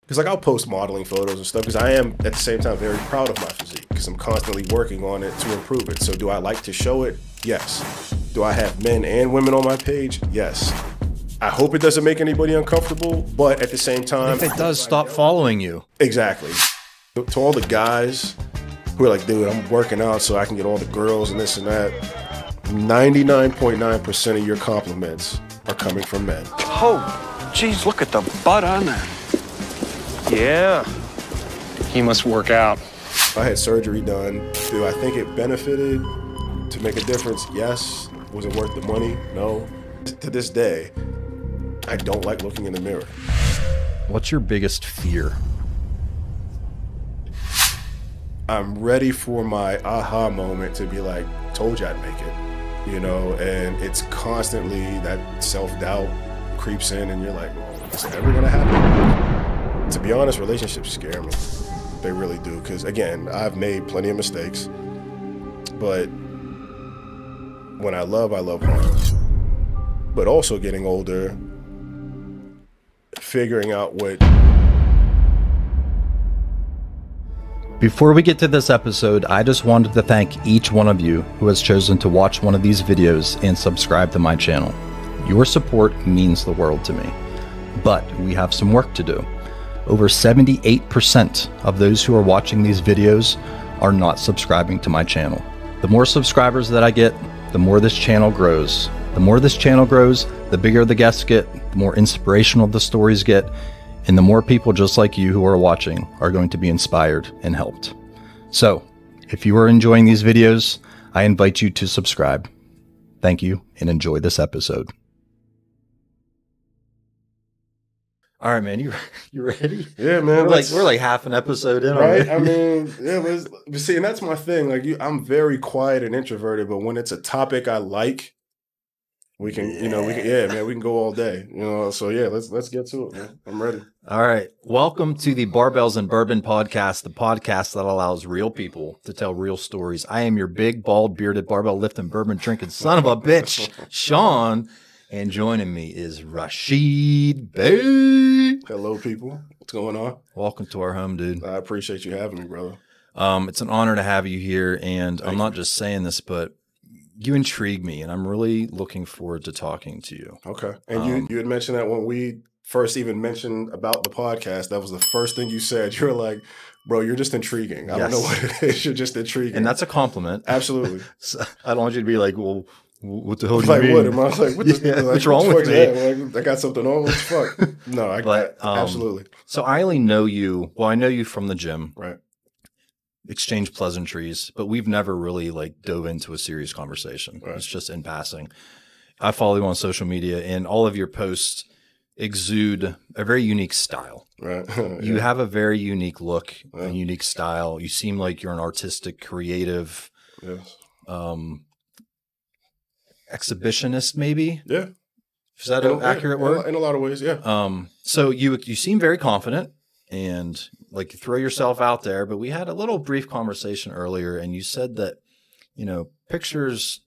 Because like I'll post modeling photos and stuff because I am at the same time very proud of my physique because I'm constantly working on it to improve it. So do I like to show it? Yes. Do I have men and women on my page? Yes. I hope it doesn't make anybody uncomfortable, but at the same time, if it does, stop following you. Exactly. To all the guys who are like, dude, I'm working out so I can get all the girls and this and that. 99.9% of your compliments are coming from men. Oh, geez, look at the butt on that. Yeah, he must work out. I had surgery done. Do I think it benefited to make a difference? Yes. Was it worth the money? No. To this day, I don't like looking in the mirror. What's your biggest fear? I'm ready for my aha moment to be like, told you I'd make it, you know, and it's constantly that self-doubt creeps in and you're like, is it ever gonna happen? To be honest, relationships scare me. They really do, because again, I've made plenty of mistakes, but when I love hard. But also getting older, figuring out what... Before we get to this episode, I just wanted to thank each one of you who has chosen to watch one of these videos and subscribe to my channel. Your support means the world to me. But we have some work to do. Over 78% of those who are watching these videos are not subscribing to my channel. The more subscribers that I get, the more this channel grows. The more this channel grows, the bigger the guests get, the more inspirational the stories get, and the more people just like you who are watching are going to be inspired and helped. So, if you are enjoying these videos, I invite you to subscribe. Thank you, and enjoy this episode. All right, man, you ready? Yeah, man. We're like half an episode in, right? I mean, yeah, but see, and that's my thing. Like, I'm very quiet and introverted, but when it's a topic I like, we can, man, we can go all day, you know. So yeah, let's get to it, man. I'm ready. All right, welcome to the Barbells and Bourbon podcast, the podcast that allows real people to tell real stories. I am your big, bald, bearded, barbell lifting, bourbon drinking son of a bitch, Sean. And joining me is Rashid Bey. Hello, people. What's going on? Welcome to our home, dude. I appreciate you having me, brother. It's an honor to have you here, and I'm not just saying this, but you intrigue me, and I'm really looking forward to talking to you. Okay. And you had mentioned that when we first even mentioned about the podcast, that was the first thing you said. You were like, bro, you're just intriguing. I don't know what it is. You're just intriguing. And that's a compliment. Absolutely. So I don't want you to be like, well, what the hell do you like, mean? What am I like? What's wrong with me? Like, I got something on. What the fuck? No, absolutely. So I only know you. Well, I know you from the gym, right? Exchange pleasantries, but we've never really like dove into a serious conversation. Right. It's just in passing. I follow you on social media, and all of your posts exude a very unique style. Right. You have a very unique look, a unique style. You seem like you're an artistic, creative. Yes. Exhibitionist, maybe. Yeah. Is that an accurate word? In a lot of ways, yeah. So you seem very confident and like you throw yourself out there, but we had a little brief conversation earlier, and you said that, you know, pictures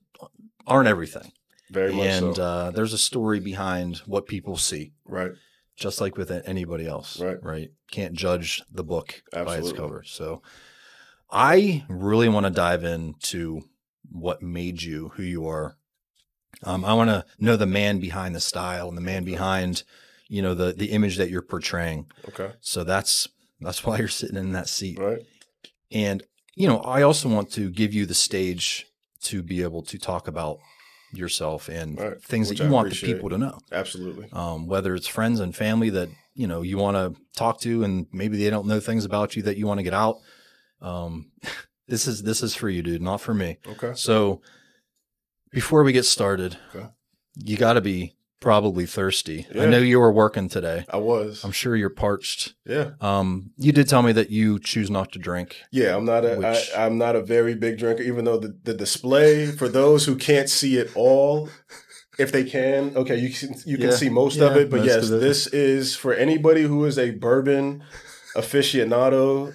aren't everything. Very much so. And there's a story behind what people see. Right. Just like with anybody else. Right. Can't judge the book by its cover. So I really want to dive into what made you who you are. I want to know the man behind the style and the man behind, you know, the image that you're portraying. Okay. So that's why you're sitting in that seat. Right. And, you know, I also want to give you the stage to be able to talk about yourself and things that you want the people to know. Absolutely. Whether it's friends and family that, you know, you want to talk to and maybe they don't know things about you that you want to get out. This is for you, dude, not for me. Okay. So before we get started, you got to be probably thirsty. Yeah. I know you were working today. I was. I'm sure you're parched. Yeah. You did tell me that you choose not to drink. Yeah, I'm not a very big drinker, even though the display, for those who can't see it all, if they can, okay, you can see most of it. But yes, this is for anybody who is a bourbon aficionado,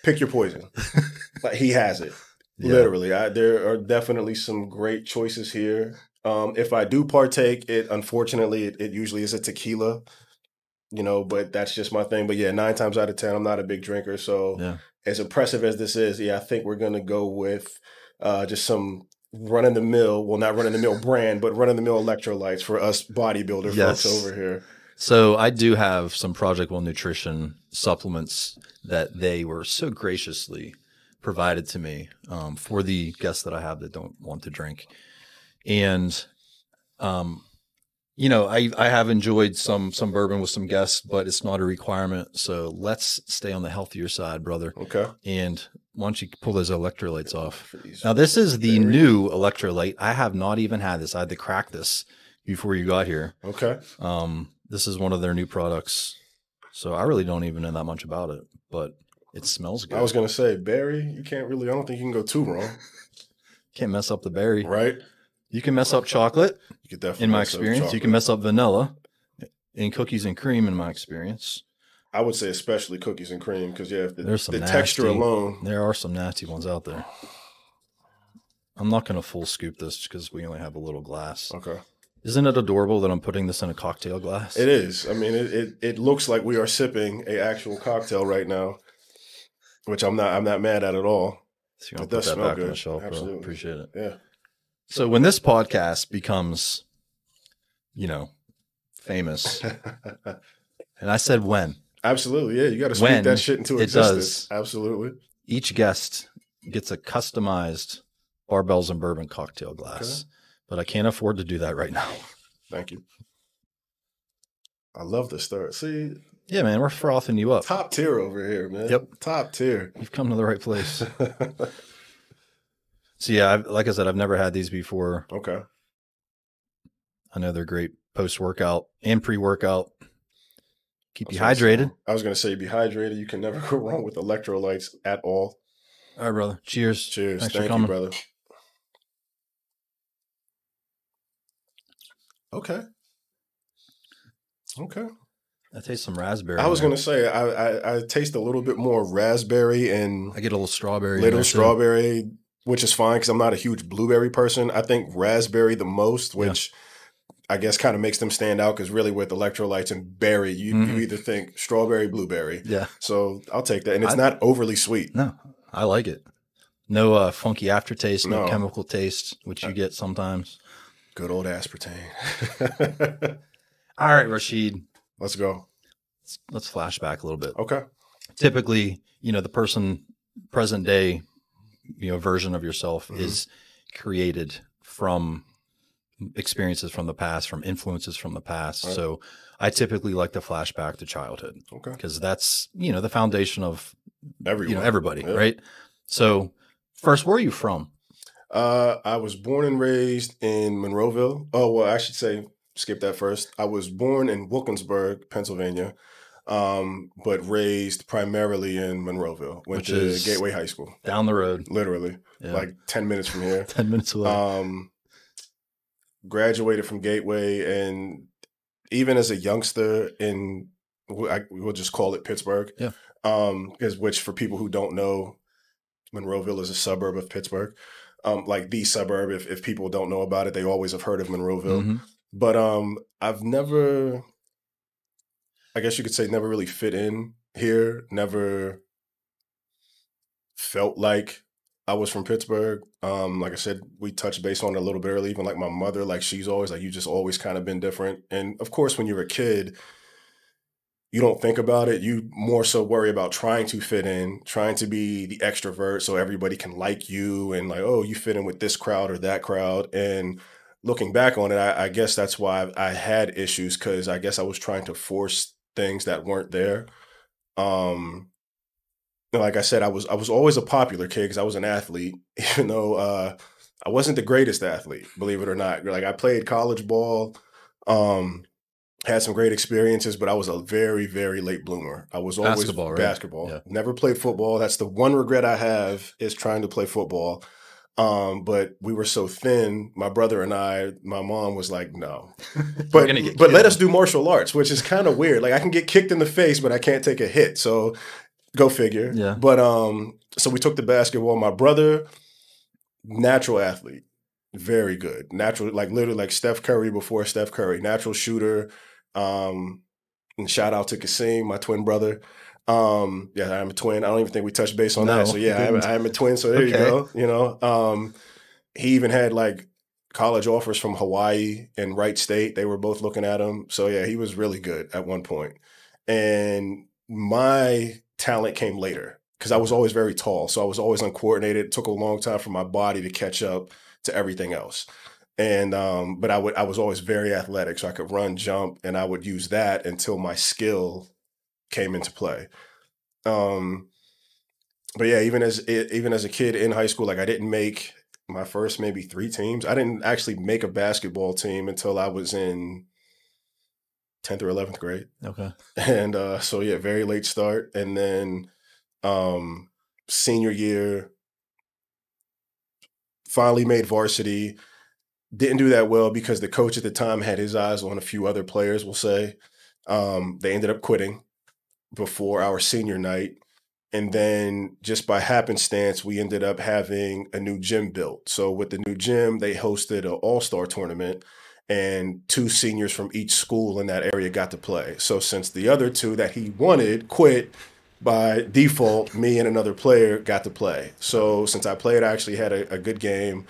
pick your poison. Like, he has it. Yeah. Literally. There are definitely some great choices here. If I do partake, unfortunately, it usually is a tequila. you know, but that's just my thing. But yeah, 9 times out of 10, I'm not a big drinker. So Yeah. as impressive as this is, yeah, I think we're going to go with just some run in the mill, well, not run in the mill brand, but run in the mill electrolytes for us bodybuilder Yes. folks over here. So I do have some Project One Nutrition supplements that they were so graciously provided to me for the guests that I have that don't want to drink. And, you know, I have enjoyed some bourbon with some guests, but it's not a requirement. So let's stay on the healthier side, brother. Okay. And why don't you pull those electrolytes off? For these Now, this is the new electrolyte. I have not even had this. I had to crack this before you got here. Okay. This is one of their new products. So I really don't even know that much about it, but it smells good. I was going to say, berry, you can't really, I don't think you can go too wrong. Can't mess up the berry. Right? You can mess up chocolate, You could definitely in my mess up experience. You can chocolate. mess up vanilla and cookies and cream, in my experience. I would say especially cookies and cream because, yeah, if There's some the texture nasty- alone. There are some nasty ones out there. I'm not going to full scoop this because we only have a little glass. Okay. Isn't it adorable that I'm putting this in a cocktail glass? It is. I mean, it looks like we are sipping a actual cocktail right now, which I'm not mad at all. So you're going It to put does that smell back on good. the shelf, bro. Absolutely. Appreciate it. Yeah. So when this podcast becomes, you know, famous, and I said when, Absolutely. Yeah. You got to When speak that shit into it existence. does. Absolutely. each guest gets a customized Barbells and Bourbon cocktail glass. Okay. But I can't afford to do that right now. Thank you. I love the start. See, Yeah, man, we're frothing you up. top tier over here, man. Yep. Top tier. You've come to the right place. So yeah, like I said, I've never had these before. Okay. I know they're great post-workout and pre-workout. Keep you That's what hydrated. I was going to say, be hydrated. You can never go wrong with electrolytes at all. All right, brother. Cheers. Cheers. Thanks for Thank you, coming. brother. Okay. Okay. I taste some raspberry. I was in there. going to say, I taste a little bit more raspberry and I get a little strawberry. in little there, too. strawberry, which is fine because I'm not a huge blueberry person. I think raspberry the most, which I guess kind of makes them stand out because really with electrolytes and berry, you either think strawberry, blueberry. Yeah. So I'll take that. And it's not overly sweet. No, I like it. No funky aftertaste, no No. chemical taste, which you get sometimes. Good old aspartame. All right, Rashid. Let's go. Let's flash back a little bit. Okay. Typically, the present day, version of yourself is created from experiences from the past, from influences from the past. Right. So I typically like to flash back to childhood Okay. because that's, the foundation of, Everyone. everybody, Yeah. right? So first, where are you from? I was born and raised in Monroeville. Oh, well, I should say, skip that first. I was born in Wilkinsburg, Pennsylvania, but raised primarily in Monroeville. Went Which to is- Gateway High School, Down the road, literally, Yeah. like 10 minutes from here. 10 minutes away. Graduated from Gateway, and even as a youngster we'll just call it Pittsburgh. Yeah. Which for people who don't know, Monroeville is a suburb of Pittsburgh. Like the suburb, if people don't know about it, they always have heard of Monroeville. Mhm. But I've never, I guess you could say, never really fit in here. Never felt like I was from Pittsburgh. Like I said, we touched base on it a little bit earlier. Even like my mother, like she's always like, you just always kind of been different. And of course, when you're a kid, you don't think about it. You more so worry about trying to fit in, trying to be the extrovert so everybody can like you and like, oh, you fit in with this crowd or that crowd. And looking back on it, I guess that's why I had issues because I guess I was trying to force things that weren't there. Like I said, I was always a popular kid because I was an athlete, even though I wasn't the greatest athlete, believe it or not. Like I played college ball, had some great experiences, but I was a very, very late bloomer. I was always Basketball, right? basketball. Yeah. Never played football. That's the one regret I have is trying to play football. But we were so thin, my brother and I, my mom was like, no. But gonna get let killed. us do martial arts, which is kind of weird. Like I can get kicked in the face, but I can't take a hit. So go figure. Yeah. But so we took the basketball. My brother, natural athlete, very good. Natural, like literally like Steph Curry before Steph Curry, natural shooter. And shout out to Kasim, my twin brother. Yeah, I'm a twin. I don't even think we touched base on No, that. So yeah, I am a twin. So there you Okay. go. You know, he even had like college offers from Hawaii and Wright State. They were both looking at him. So yeah, he was really good at one point. And my talent came later because I was always very tall. So I was always uncoordinated. It took a long time for my body to catch up to everything else. And but I was always very athletic, so I could run, jump, and I would use that until my skill came into play. Um, but yeah, even as a kid in high school, like I didn't make my first maybe 3 teams. I didn't actually make a basketball team until I was in 10th or 11th grade. Okay. And so yeah, very late start. And then senior year, finally made varsity. Didn't do that well because the coach at the time had his eyes on a few other players, we'll say. They ended up quitting before our senior night. And then just by happenstance, we ended up having a new gym built. So with the new gym, they hosted an all-star tournament and 2 seniors from each school in that area got to play. So since the other 2 that he wanted quit, by default, me and another player got to play. So since I played, I actually had a good game,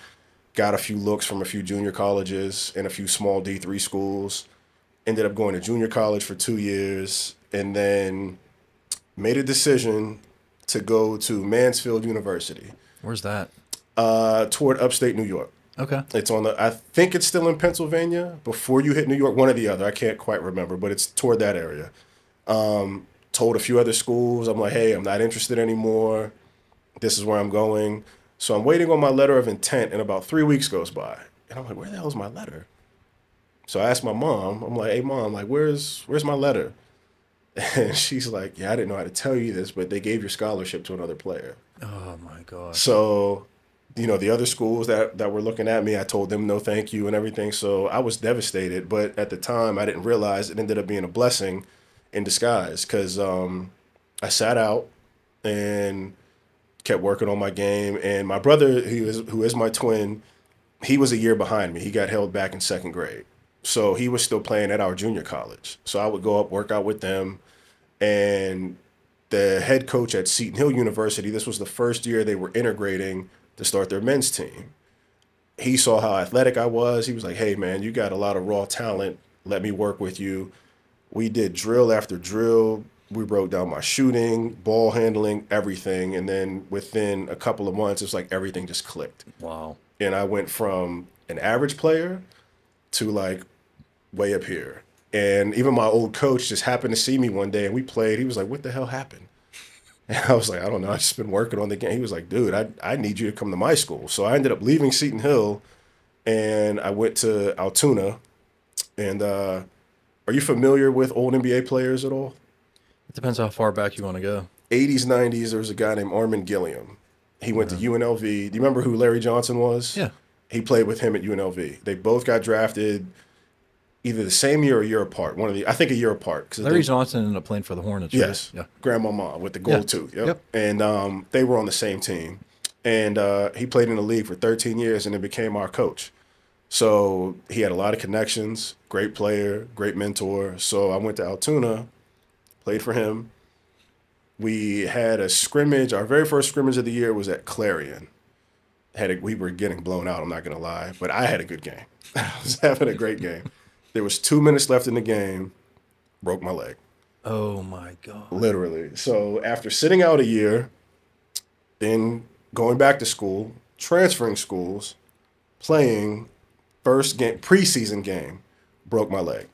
got a few looks from a few junior colleges and a few small D3 schools, ended up going to junior college for 2 years, and then made a decision to go to Mansfield University. Where's that? Toward upstate New York. Okay. It's on I think it's still in Pennsylvania before you hit New York, one or the other. I can't quite remember, but it's toward that area. Told a few other schools, I'm like, hey, I'm not interested anymore. This is where I'm going. So I'm waiting on my letter of intent, and about 3 weeks goes by. And I'm like, where the hell is my letter? So I asked my mom, I'm like, hey, Mom, like, where's my letter? And she's like, yeah, I didn't know how to tell you this, but they gave your scholarship to another player. Oh, my God. So, you know, the other schools that were looking at me, I told them no thank you and everything. So I was devastated. But at the time, I didn't realize it ended up being a blessing in disguise because I sat out and kept working on my game. And my brother, who is my twin, he was a year behind me. He got held back in 2nd grade. So he was still playing at our junior college. So I would go up, work out with them. And the head coach at Seton Hill University, this was the first year they were integrating to start their men's team. He saw how athletic I was. He was like, hey, man, you got a lot of raw talent. Let me work with you. We did drill after drill. We broke down my shooting, ball handling, everything. And then within a couple of months, it's like everything just clicked. Wow. And I went from an average player to like way up here. And even my old coach just happened to see me one day and we played. He was like, what the hell happened? And I was like, I don't know. I've just been working on the game. He was like, dude, I need you to come to my school. So I ended up leaving Seton Hill and I went to Altoona. And are you familiar with old NBA players at all? It depends how far back you want to go. 80s, 90s, there was a guy named Armin Gilliam. He went to UNLV. Do you remember who Larry Johnson was? Yeah. He played with him at UNLV. They both got drafted either the same year or a year apart. I think a year apart. Larry Johnson ended up playing for the Hornets. Yes. Right? Yeah. Grandmama with the gold tooth. Yep. And they were on the same team. And he played in the league for 13 years and then became our coach. So he had a lot of connections, great player, great mentor. So I went to Altoona, played for him. We had a scrimmage. Our very first scrimmage of the year was at Clarion. We were getting blown out, I'm not going to lie. But I had a good game. I was having a great game. There was 2 minutes left in the game, broke my leg. Oh, my God. Literally. So after sitting out a year, then going back to school, transferring schools, playing first game, preseason game, broke my leg.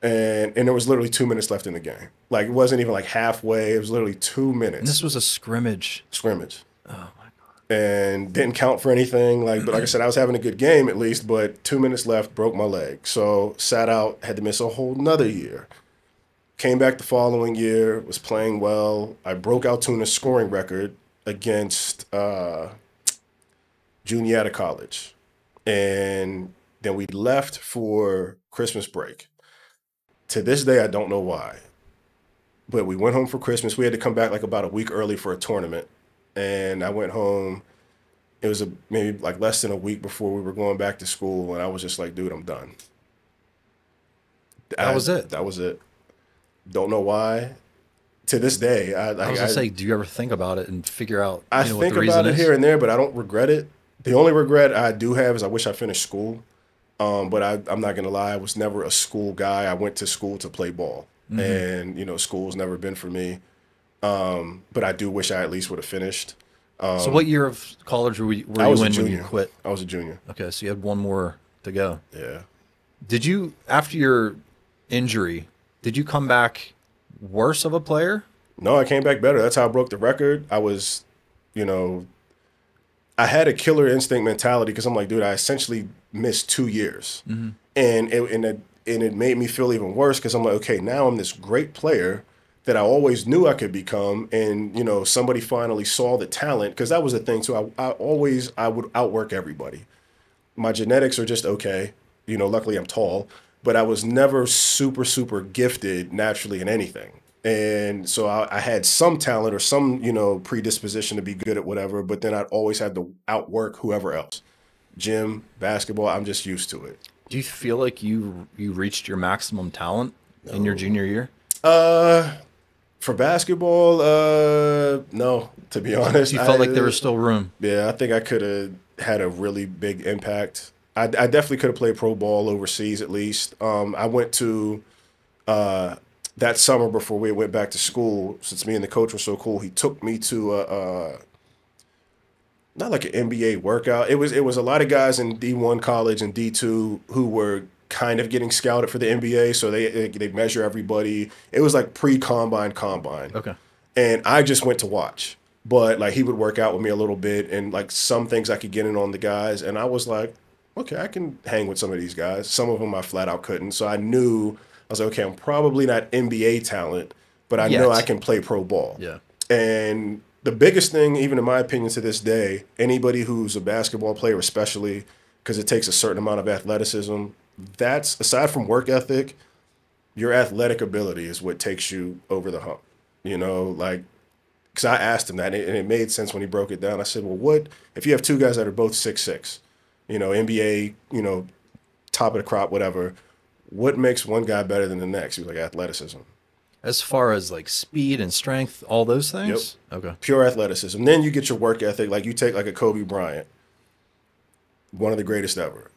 And there was literally 2 minutes left in the game. Like, it wasn't even like halfway. It was literally 2 minutes. And this was a scrimmage. Scrimmage. Oh, my God. And didn't count for anything. But like I said, I was having a good game at least, but 2 minutes left, broke my leg. So sat out, had to miss a whole nother year. Came back the following year, was playing well. I broke Altoona's scoring record against Juniata College. And then we left for Christmas break. To this day, I don't know why. But we went home for Christmas. We had to come back like about a week early for a tournament. And I went home. It was maybe like less than a week before we were going back to school. And I was just like, dude, I'm done. That was it. That was it. Don't know why. To this day, I was gonna say, do you ever think about it and figure out? I what think the reason about it is? here and there, but I don't regret it. The only regret I do have is I wish I finished school. But I'm not gonna lie, I was never a school guy. I went to school to play ball, and school's never been for me. But I do wish I at least would have finished. So what year of college were you I was a in when junior. you quit? I was a junior. Okay, so you had one more to go. Yeah. Did you, after your injury, did you come back worse of a player? No, I came back better. That's how I broke the record. I was, I had a killer instinct mentality because I'm like, dude, I essentially missed 2 years, and it made me feel even worse because I'm like, okay, now I'm this great player that I always knew I could become, and somebody finally saw the talent, because that was the thing too. I would outwork everybody. My genetics are just okay. Luckily I'm tall, but I was never super gifted naturally in anything. And so I had some talent or some, predisposition to be good at whatever, but then I'd always have to outwork whoever else. Gym, basketball, I'm just used to it. Do you feel like you reached your maximum talent in your junior year? For basketball, no, to be honest. You felt like there was still room? Yeah, I think I could have had a really big impact. I definitely could have played pro ball overseas at least. I went to that summer before we went back to school. Since me and the coach were so cool, he took me to not like an NBA workout. It was a lot of guys in D1 college and D2 who were kind of getting scouted for the NBA. So they measure everybody. It was like combine. Okay. And I just went to watch. But like he would work out with me a little bit, and like some things I could get in on the guys, and I was like, okay, I can hang with some of these guys. Some of them I flat out couldn't. So I knew, I was like, okay, I'm probably not NBA talent, but I know I can play pro ball. Yeah. And the biggest thing, even in my opinion to this day, anybody who's a basketball player, especially because it takes a certain amount of athleticism, that's, aside from work ethic, your athletic ability is what takes you over the hump. Because I asked him that, and it made sense when he broke it down. I said, well, what if you have two guys that are both 6'6", NBA, top of the crop, whatever, what makes one guy better than the next? He was like, athleticism. As far as like speed and strength, all those things? Yep. Okay. Pure athleticism. Then you get your work ethic. Like you take like a Kobe Bryant, one of the greatest ever.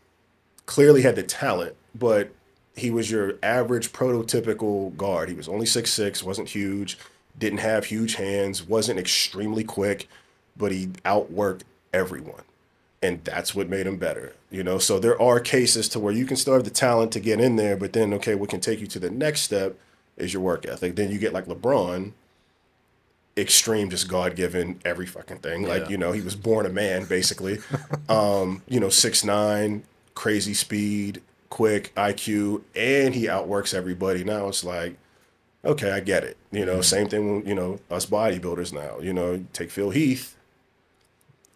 Clearly had the talent, but he was your average prototypical guard. He was only 6'6", wasn't huge, didn't have huge hands, wasn't extremely quick, but he outworked everyone. And that's what made him better. So there are cases to where you can still have the talent to get in there, but then, okay, what can take you to the next step is your work ethic. Then you get like LeBron, extreme, just God-given, every fucking thing. Yeah. Like, he was born a man, basically. 6'9", crazy speed, quick, IQ, and he outworks everybody. Now it's like, okay, I get it. Same thing with, us bodybuilders now. Take Phil Heath,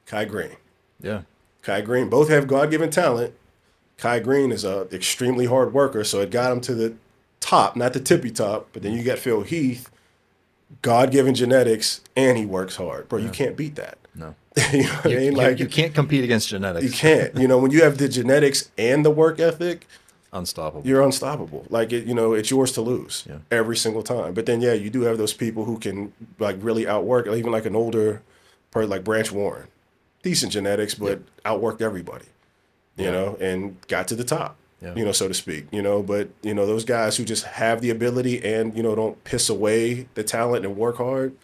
Kai Green. Yeah. Kai Green, both have God-given talent. Kai Green is a extremely hard worker, so it got him to the top, not the tippy top. But then you got Phil Heath, God-given genetics, and he works hard. Bro, you can't beat that. No. You know what I mean? Like, you can't compete against genetics. you can't. When you have the genetics and the work ethic, Unstoppable. you're unstoppable. Like, it's yours to lose every single time. But then, you do have those people who can like really outwork, even like an older person like Branch Warren. Decent genetics, but outworked everybody, and got to the top, so to speak, but, those guys who just have the ability and, don't piss away the talent and work hard,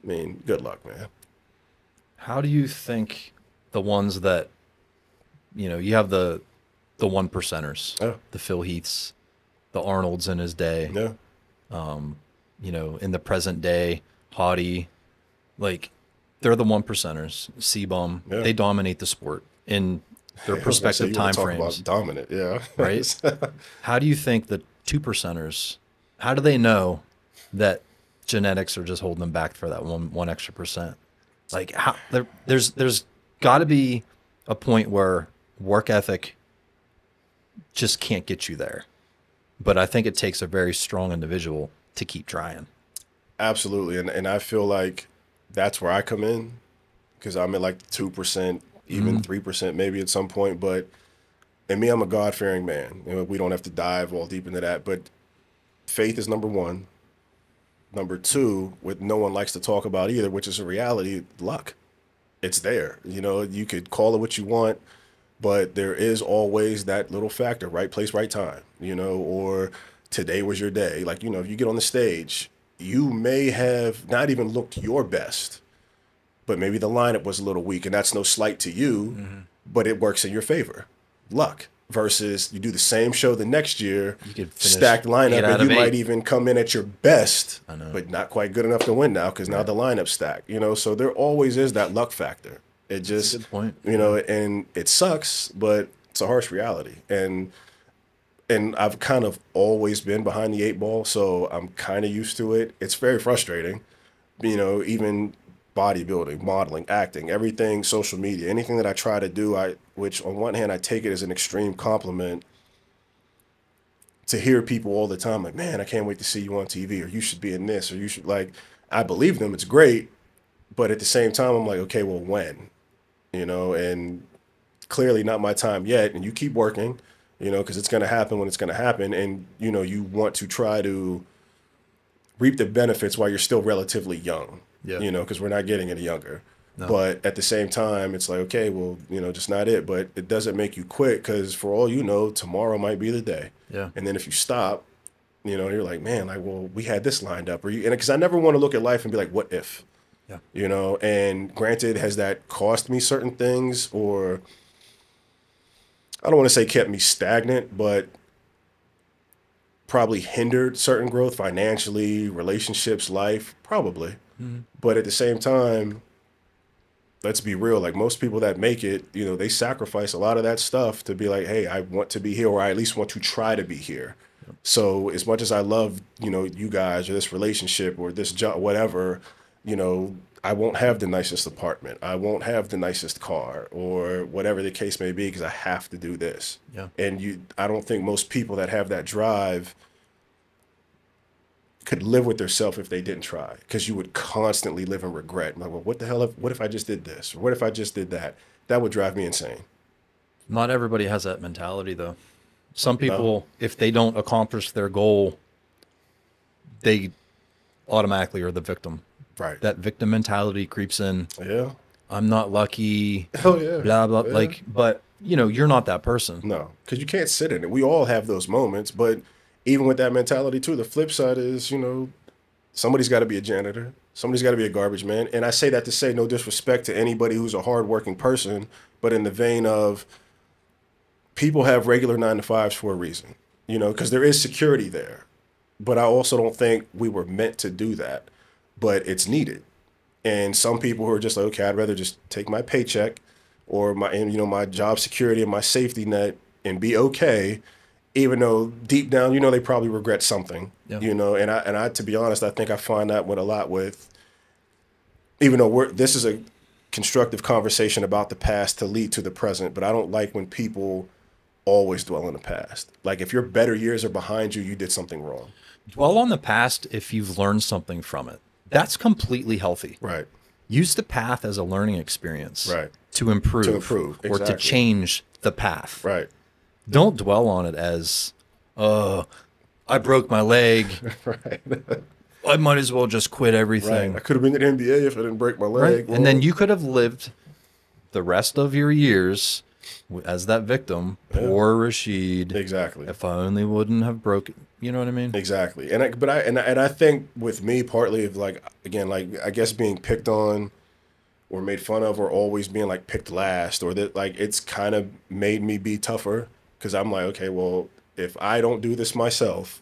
I mean, good luck, man. How do you think the ones that, you have the one percenters, the Phil Heaths, the Arnolds in his day, in the present day, Hottie, like, they're the one percenters. C-Bum, they dominate the sport in their prospective time frames. Dominant, right? How do you think the two percenters? How do they know that genetics are just holding them back for that one extra percent? Like, how there's got to be a point where work ethic just can't get you there, but I think it takes a very strong individual to keep trying. Absolutely, and I feel like that's where I come in, because I'm at like 2%, even 3% maybe at some point. But, and me, I'm a God-fearing man. We don't have to dive all deep into that. But faith is number one. Number two, what no one likes to talk about either, which is a reality, luck. It's there. You know, you could call it what you want, but there is always that little factor, right place, right time, you know, or today was your day. Like, you know, if you get on the stage, you may have not even looked your best, but maybe the lineup was a little weak, and that's no slight to you, but it works in your favor. Luck. Versus you do the same show the next year, You could finish stacked lineup, 8 out and you of 8. might even come in at your best, I know. but not quite good enough to win now because now the lineup's stacked. You know, so there always is that luck factor. It just, good point. you know, and it sucks, but it's a harsh reality. And I've kind of always been behind the 8 ball, so I'm kind of used to it. It's very frustrating, you know, even bodybuilding, modeling, acting, everything, social media, anything that I try to do, which on one hand I take it as an extreme compliment to hear people all the time like, man, I can't wait to see you on TV, or you should be in this, or you should, like, I believe them, it's great, but at the same time I'm like, okay, well, when? You know, and clearly not my time yet, and you keep working, you know, because it's going to happen when it's going to happen, and, you know, you want to try to reap the benefits while you're still relatively young. Yeah. You know, because we're not getting any younger. No. But at the same time, it's like, okay, well, you know, just not it. But it doesn't make you quit because for all you know, tomorrow might be the day. Yeah. And then if you stop, you know, you're like, man, like, well, we had this lined up. And because I never want to look at life and be like, what if? Yeah. You know, and granted, has that cost me certain things, or I don't want to say kept me stagnant, but probably hindered certain growth financially, relationships, life, probably. But at the same time, let's be real, like most people that make it, you know, they sacrifice a lot of that stuff to be like, hey, I want to be here, or I at least want to try to be here. Yep. So as much as I love, you know, you guys or this relationship or this job, whatever, you know, I won't have the nicest apartment. I won't have the nicest car or whatever the case may be because I have to do this. Yeah. And I don't think most people that have that drive could live with themselves if they didn't try, because you would constantly live in regret. Like, well, what the hell? What if I just did this? Or what if I just did that? That would drive me insane. Not everybody has that mentality, though. Some people, if they don't accomplish their goal, they automatically are the victim. Right. That victim mentality creeps in. Yeah. I'm not lucky. Oh, yeah. Blah, blah. Yeah. Like, but, you know, you're not that person. No, because you can't sit in it. We all have those moments, but even with that mentality too, the flip side is, you know, somebody's got to be a janitor. Somebody's got to be a garbage man. And I say that to say no disrespect to anybody who's a hardworking person, but in the vein of people have regular 9-to-5s for a reason, you know, because there is security there. But I also don't think we were meant to do that, but it's needed. And some people who are just like, okay, I'd rather just take my paycheck or my job security and my safety net and be okay. Even though deep down, you know, they probably regret something, you know, and I, to be honest, I think I find that with a lot with, even though this is a constructive conversation about the past to lead to the present, but I don't like when people always dwell in the past. Like if your better years are behind you, you did something wrong. Dwell on the past if you've learned something from it. That's completely healthy. Right. Use the path as a learning experience. Right. To improve. Exactly. Or to change the path. Right. Don't dwell on it as, I broke my leg. Right. I might as well just quit everything. Right. I could have been in the NBA if I didn't break my leg. Right. And then you could have lived the rest of your years as that victim. Poor Rashid. Exactly. If I only wouldn't have broken, you know what I mean? Exactly. And I think with me, partly of like, again, like I guess being picked on or made fun of or always being like picked last, or that, like, it's kind of made me be tougher. Because I'm like, okay, well, if I don't do this myself,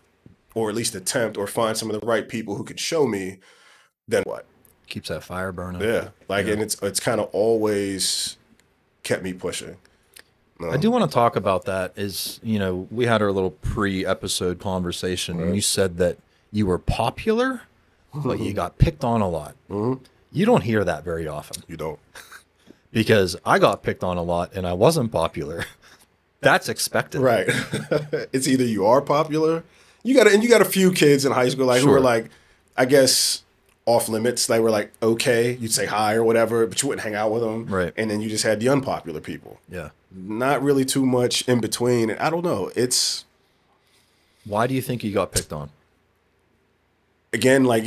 or at least attempt, or find some of the right people who could show me, then what? Keeps that fire burning. Yeah, like, and it's kind of always kept me pushing. I do want to talk about that. Is, you know, we had our little pre-episode conversation, and you said that you were popular, but you got picked on a lot. You don't hear that very often. You don't. Because I got picked on a lot, and I wasn't popular. That's expected. Right. It's either you are popular, you got a few kids in high school like who are like, I guess, off limits. They were like, okay, you'd say hi or whatever, but you wouldn't hang out with them. Right. And then you just had the unpopular people. Yeah. Not really too much in between. I don't know. It's. Why do you think you got picked on? again, like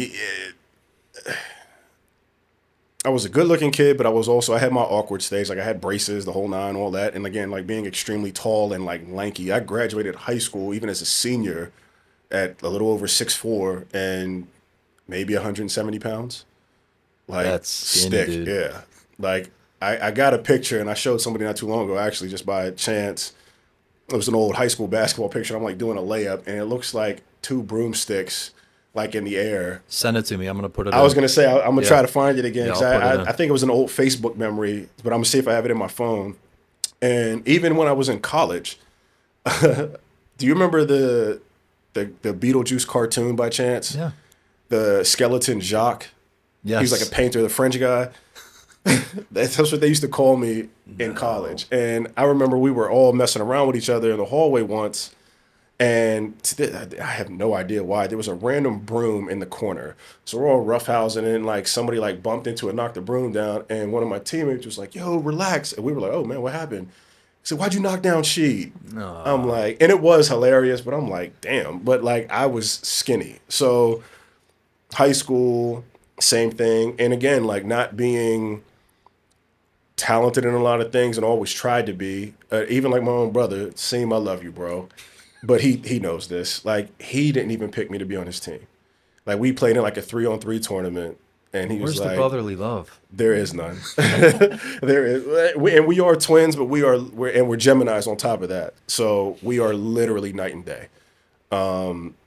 I was a good looking kid, but I had my awkward stage. Like I had braces, the whole nine, all that. And again, like being extremely tall and like lanky. I graduated high school even as a senior at a little over 6'4" and maybe 170 pounds. Like That's skinny, stick, dude. yeah. Like I got a picture and I showed somebody not too long ago, actually, just by chance. It was an old high school basketball picture. I'm like doing a layup, and it looks like two broomsticks like in the air. Send it to me. I'm gonna put it. I was gonna say I'm gonna Yeah. try to find it again. Yeah, 'Cause I'll put it in. I think it was an old Facebook memory, but I'm gonna see if I have it in my phone. And even when I was in college, do you remember the Beetlejuice cartoon by chance? Yeah. The skeleton Jacques. Yes. He was like a painter, the French guy. That's what they used to call me in college. And I remember we were all messing around with each other in the hallway once. And I have no idea why. There was a random broom in the corner. So we're all roughhousing and like somebody like bumped into it, knocked the broom down. And one of my teammates was like, yo, relax. And we were like, oh man, what happened? He said, why'd you knock down Sheed? I'm like, and it was hilarious, but I'm like, damn. But like I was skinny. So high school, same thing. And again, like not being talented in a lot of things and always tried to be. Even like my own brother, Seem, I love you, bro. But he knows this. Like he didn't even pick me to be on his team. Like we played in like a 3-on-3 tournament, and he Where's was the like, brotherly love? "There is none." There is, and we are twins, but we're Geminis on top of that. So we are literally night and day.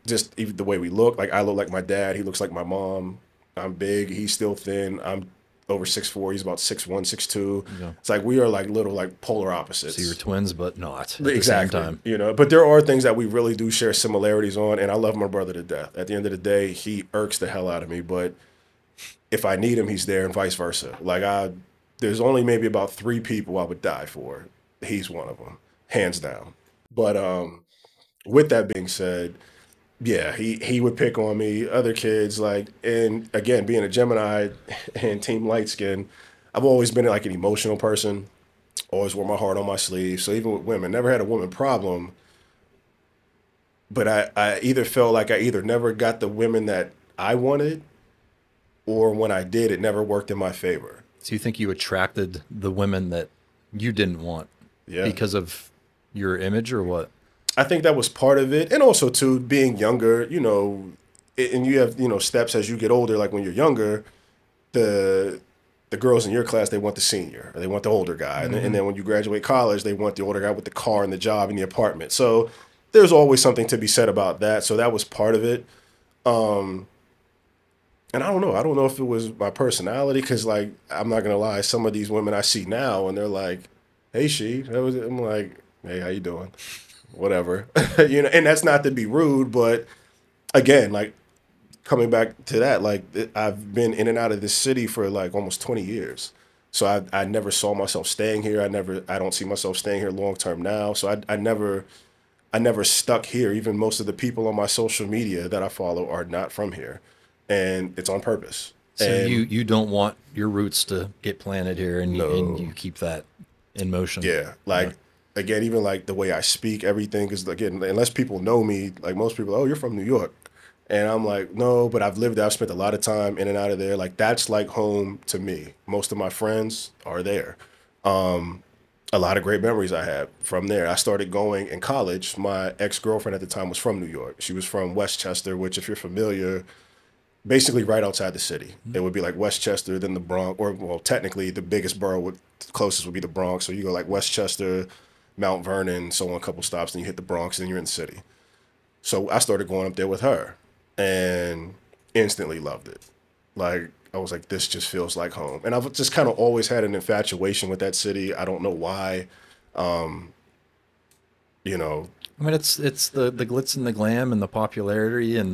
Just even the way we look. Like I look like my dad. He looks like my mom. I'm big. He's still thin. I'm over 6'4". He's about 6'1", 6'2". Yeah. It's like we are like little like polar opposites. So you're twins, but not at Exactly. the same time. You know, but there are things that we really do share similarities on, and I love my brother to death. At the end of the day, he irks the hell out of me, but if I need him, he's there, and vice versa. Like there's only maybe about 3 people I would die for. He's one of them, hands down. But with that being said, yeah, he would pick on me, other kids, like, and again, being a Gemini and Team Light Skin, I've always been like an emotional person, always wore my heart on my sleeve. So even with women, never had a woman problem, but I either felt like I either never got the women that I wanted, or when I did, it never worked in my favor. So you think you attracted the women that you didn't want Yeah. because of your image or what? I think that was part of it. And also, too, being younger, you know, and you have, you know, steps as you get older. Like when you're younger, the girls in your class, they want the senior, or they want the older guy. And then when you graduate college, they want the older guy with the car and the job and the apartment. So there's always something to be said about that. So that was part of it. And I don't know. I don't know if it was my personality, because, like, I'm not going to lie, some of these women I see now, and they're like, hey, I'm like, hey, how you doing? Whatever. You know, and that's not to be rude, but again, like, coming back to that, like, I've been in and out of this city for like almost 20 years. So I never saw myself staying here. I don't see myself staying here long term now. So I never stuck here. Even most of the people on my social media that I follow are not from here, and it's on purpose. So And you don't want your roots to get planted here, and you keep that in motion. yeah, like, again, even like the way I speak, everything is, again, unless people know me, like most people, oh, you're from New York. And I'm like, no, but I've lived there. I've spent a lot of time in and out of there. Like, that's like home to me. Most of my friends are there. A lot of great memories I have from there. I started going in college. My ex-girlfriend at the time was from New York. She was from Westchester, which, if you're familiar, basically right outside the city. It would be like Westchester, then the Bronx, or, well, technically the biggest borough closest would be the Bronx. So you go like Westchester, Mount Vernon, so on, a couple stops, then you hit the Bronx, then you're in the city. So I started going up there with her and instantly loved it. Like, I was like, this just feels like home. And I've just kind of always had an infatuation with that city. I don't know why. You know, I mean, it's the glitz and the glam and the popularity and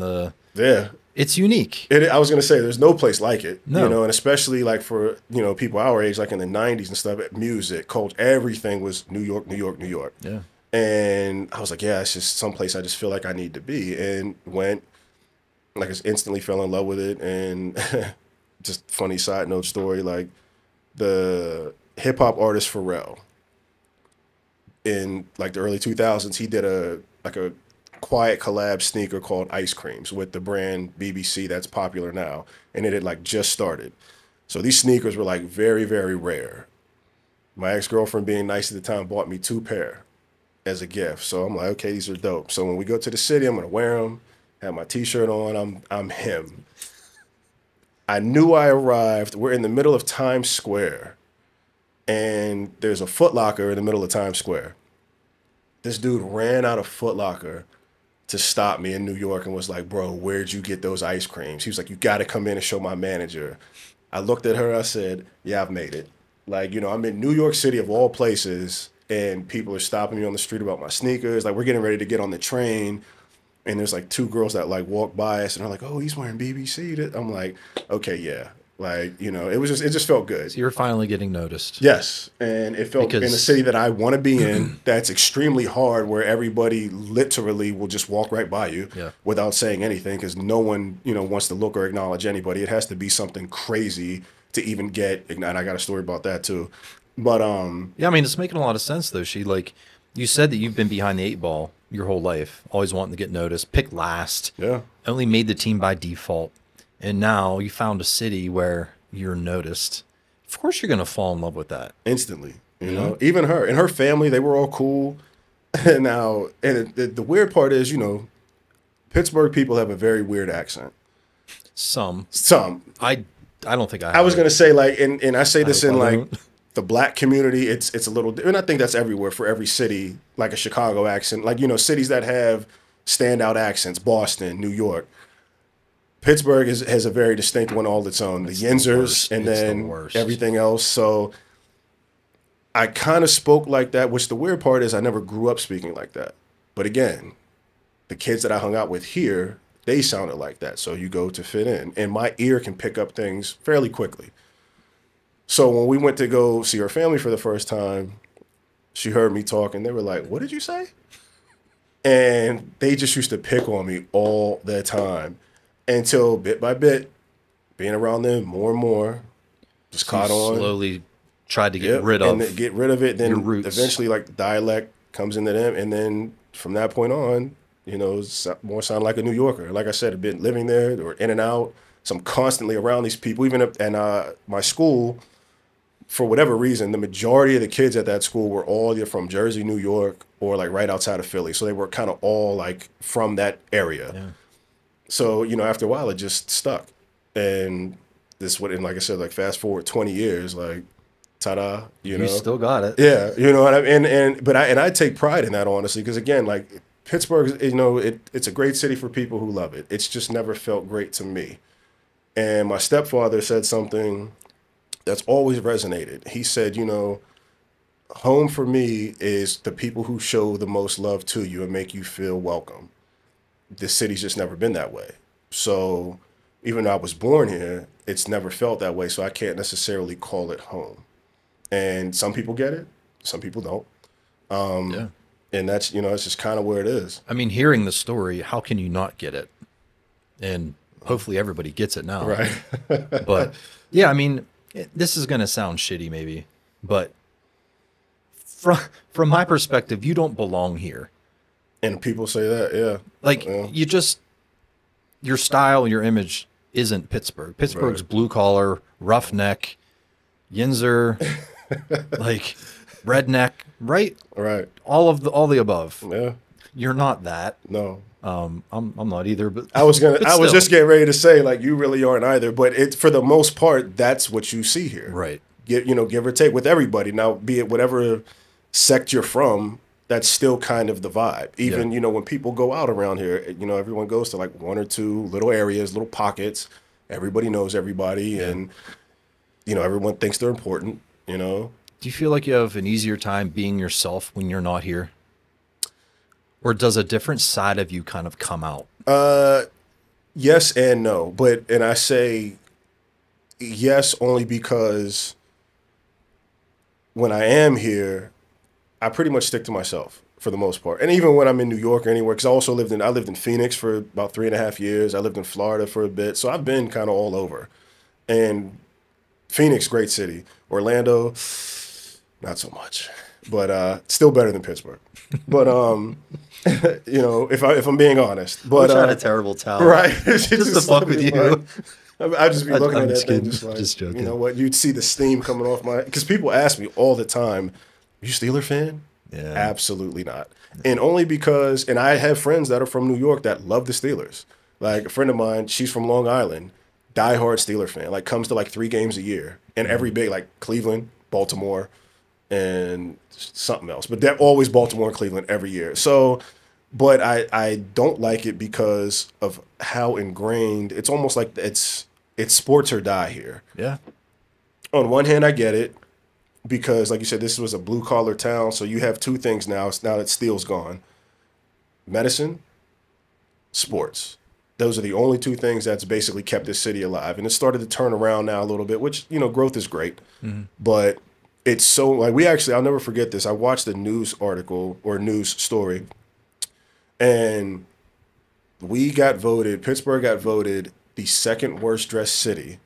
yeah. it's unique. I was going to say, there's no place like it, No. you know, and especially like for, you know, people our age, like in the 90s and stuff, music, culture, everything was New York, New York, New York. Yeah. And I was like, yeah, it's just someplace I just feel like I need to be. And went, like, I just instantly fell in love with it. And just funny side note story, like, the hip hop artist Pharrell, in like the early 2000s, he did a quiet collab sneaker called Ice Creams with the brand BBC that's popular now. And it had like just started. So these sneakers were like very, very rare. My ex-girlfriend, being nice at the time, bought me 2 pair as a gift. So I'm like, okay, these are dope. So when we go to the city, I'm going to wear them, have my t-shirt on. I'm him. I knew I arrived. We're in the middle of Times Square, and there's a Foot Locker in the middle of Times Square. This dude ran out of Foot Locker to stop me in New York and was like, bro, where'd you get those ice creams? He was like, you got to come in and show my manager. I looked at her. I said, yeah, I've made it. Like, you know, I'm in New York City of all places, and people are stopping me on the street about my sneakers. Like, we're getting ready to get on the train, and there's like 2 girls that like walk by us and are like, oh, he's wearing BBC. I'm like, okay, yeah. Like, you know, it just felt good. So you're finally getting noticed. Yes. And it felt Because in a city that I want to be in, that's extremely hard, where everybody literally will just walk right by you without saying anything, because no one, you know, wants to look or acknowledge anybody. It has to be something crazy to even get, and I got a story about that too. But yeah, I mean, it's making a lot of sense though. She, like, you said that you've been behind the 8 ball your whole life, always wanting to get noticed, picked last, only made the team by default, and now you found a city where you're noticed. Of course you're going to fall in love with that. Instantly, you know? Even her and her family, they were all cool. And now, and the weird part is, you know, Pittsburgh people have a very weird accent. Some. I don't think I was going to say, like, and I say this in, like, the black community, it's a little, and I think that's everywhere for every city, like a Chicago accent. Like, you know, cities that have standout accents, Boston, New York. Pittsburgh has a very distinct one all its own. The Yinzers and then everything else. So I kind of spoke like that, which the weird part is I never grew up speaking like that. But again, the kids that I hung out with here, they sounded like that. So you go to fit in. And my ear can pick up things fairly quickly. So when we went to go see her family for the first time, she heard me talk and they were like, what did you say? And they just used to pick on me all the time. Until bit by bit, being around them more and more, just caught on. Slowly tried to get rid of it. Then eventually, like, dialect comes into them, and then from that point on, you know, it's more sound like a New Yorker. Like I said, I've been living there or in and out, so I'm constantly around these people. Even at my school, for whatever reason, the majority of the kids at that school were all either from Jersey, New York, or like right outside of Philly. So they were kind of all like from that area. Yeah. So, you know, after a while, it just stuck. And this would, and like I said, like fast forward 20 years, like, ta-da, you know. You still got it. Yeah, you know what I mean? But I take pride in that, honestly, because again, like, Pittsburgh, you know, it's a great city for people who love it. It's just never felt great to me. And my stepfather said something that's always resonated. He said, you know, home for me is the people who show the most love to you and make you feel welcome. The city's just never been that way. So even though I was born here, it's never felt that way. So I can't necessarily call it home. And some people get it, some people don't. And that's, you know, it's just kind of where it is. I mean, hearing the story, how can you not get it? And hopefully everybody gets it now. Right. But yeah, I mean, this is going to sound shitty maybe, but from my perspective, you don't belong here. And people say that, yeah. Like, your style, your image isn't Pittsburgh. Pittsburgh's blue collar, roughneck, Yinzer, like redneck, right? Right. All the above. Yeah. You're not that. No. I'm not either. But I was just getting ready to say, like, you really aren't either. But it, for the most part, that's what you see here. Right. Give or take with everybody. Now, be it whatever sect you're from, that's still kind of the vibe. Even, you know, when people go out around here, you know, everyone goes to like 1 or 2 little areas, little pockets. Everybody knows everybody. And, you know, everyone thinks they're important, you know. Do you feel like you have an easier time being yourself when you're not here? Or does a different side of you kind of come out? Yes and no. And I say yes only because when I am here, I pretty much stick to myself for the most part. And even when I'm in New York or anywhere, because I lived in Phoenix for about 3.5 years. I lived in Florida for a bit. So I've been kind of all over. And Phoenix, great city. Orlando, not so much. but still better than Pittsburgh. But you know, if I'm being honest, but I had a terrible towel, right, just to fuck with you. I'd just be looking I'm at that just thing, kidding. just like, Just joking. you know what? You'd see the steam coming off my. Because people ask me all the time, "You Steeler fan?" Yeah. Absolutely not. And only because, and I have friends that are from New York that love the Steelers. Like a friend of mine, she's from Long Island, diehard Steeler fan. Like comes to like 3 games a year, and every big like Cleveland, Baltimore, and something else. But they're always Baltimore and Cleveland every year. So. But I don't like it because of how ingrained it's almost like it's sports or die here. Yeah. On one hand, I get it because, like you said, this was a blue collar town, so you have 2 things now. Now that Steele's gone, medicine, sports. Those are the only 2 things that's basically kept this city alive, and it started to turn around now a little bit. Which growth is great, but it's so like I'll never forget this. I watched a news article or news story. And Pittsburgh got voted the 2nd worst dressed city,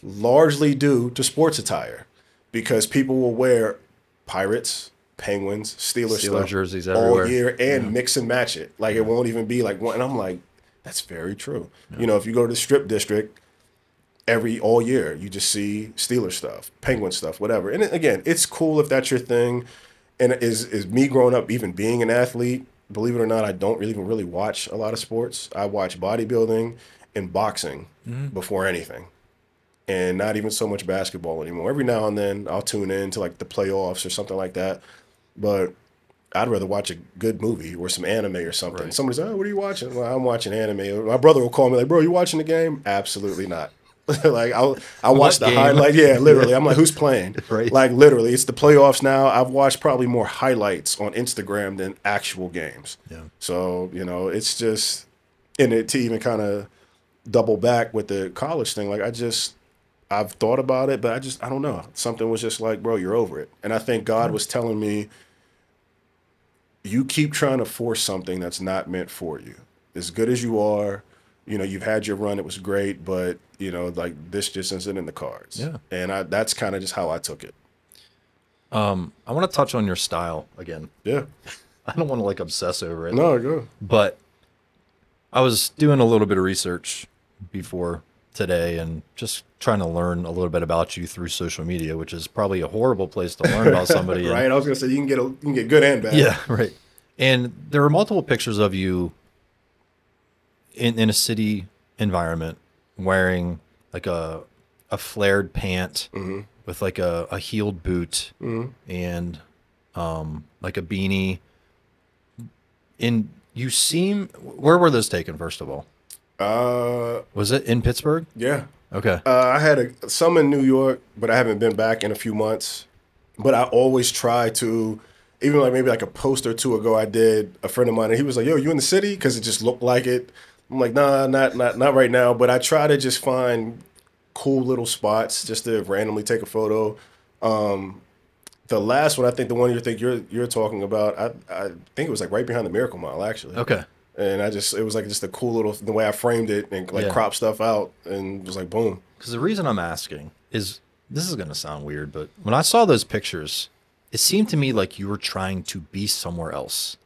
largely due to sports attire, because people will wear Pirates, Penguins, Steelers stuff jerseys all everywhere. year and mix and match it. Like it won't even be like one. And I'm like, that's very true. Yeah. If you go to the Strip District, all year you just see Steelers stuff, Penguin stuff, whatever. And again, it's cool if that's your thing. And is me growing up, even being an athlete. Believe it or not, I don't even really watch a lot of sports. I watch bodybuilding and boxing before anything, and not even so much basketball anymore. Every now and then I'll tune in to like the playoffs or something like that, but I'd rather watch a good movie or some anime or something. Right. Somebody's like, "Oh, what are you watching?" Well, I'm watching anime. My brother will call me like, "Bro, you watching the game?" Absolutely not. Like I'll watch the highlight. Yeah, literally. I'm like, who's playing? Right. Like literally, it's the playoffs now. I've watched probably more highlights on Instagram than actual games. Yeah. So it's just, and to even kind of double back with the college thing. Like I've thought about it, but I don't know. Something was just like, bro, you're over it. And I think God was telling me, you keep trying to force something that's not meant for you. As good as you are. You've had your run. It was great, but like this just isn't in the cards. Yeah. And that's kind of just how I took it. I want to touch on your style again. Yeah. I don't want to like obsess over it. No, go. But I was doing a little bit of research before today and just trying to learn a little bit about you through social media, which is probably a horrible place to learn about somebody. Right. I was gonna say you can get good and bad. Yeah. Right. And there are multiple pictures of you in a city environment wearing like a flared pant with like a heeled boot and like a beanie. And you seem, where were those taken, first of all? Was it in Pittsburgh? Yeah. Okay. I had some in New York, but I haven't been back in a few months. But I always try to, even like maybe like a post or 2 ago, I did a friend of mine, and he was like, "Yo, you in the city?" Because it just looked like it. I'm like, nah, not right now. But I try to just find cool little spots just to randomly take a photo. The last one, I think the one you're talking about, I think it was like right behind the Miracle Mile, actually. Okay. And it was like just a cool little, the way I framed it and like cropped stuff out and just like boom. Because the reason I'm asking is, this is going to sound weird, but when I saw those pictures, it seemed to me like you were trying to be somewhere else.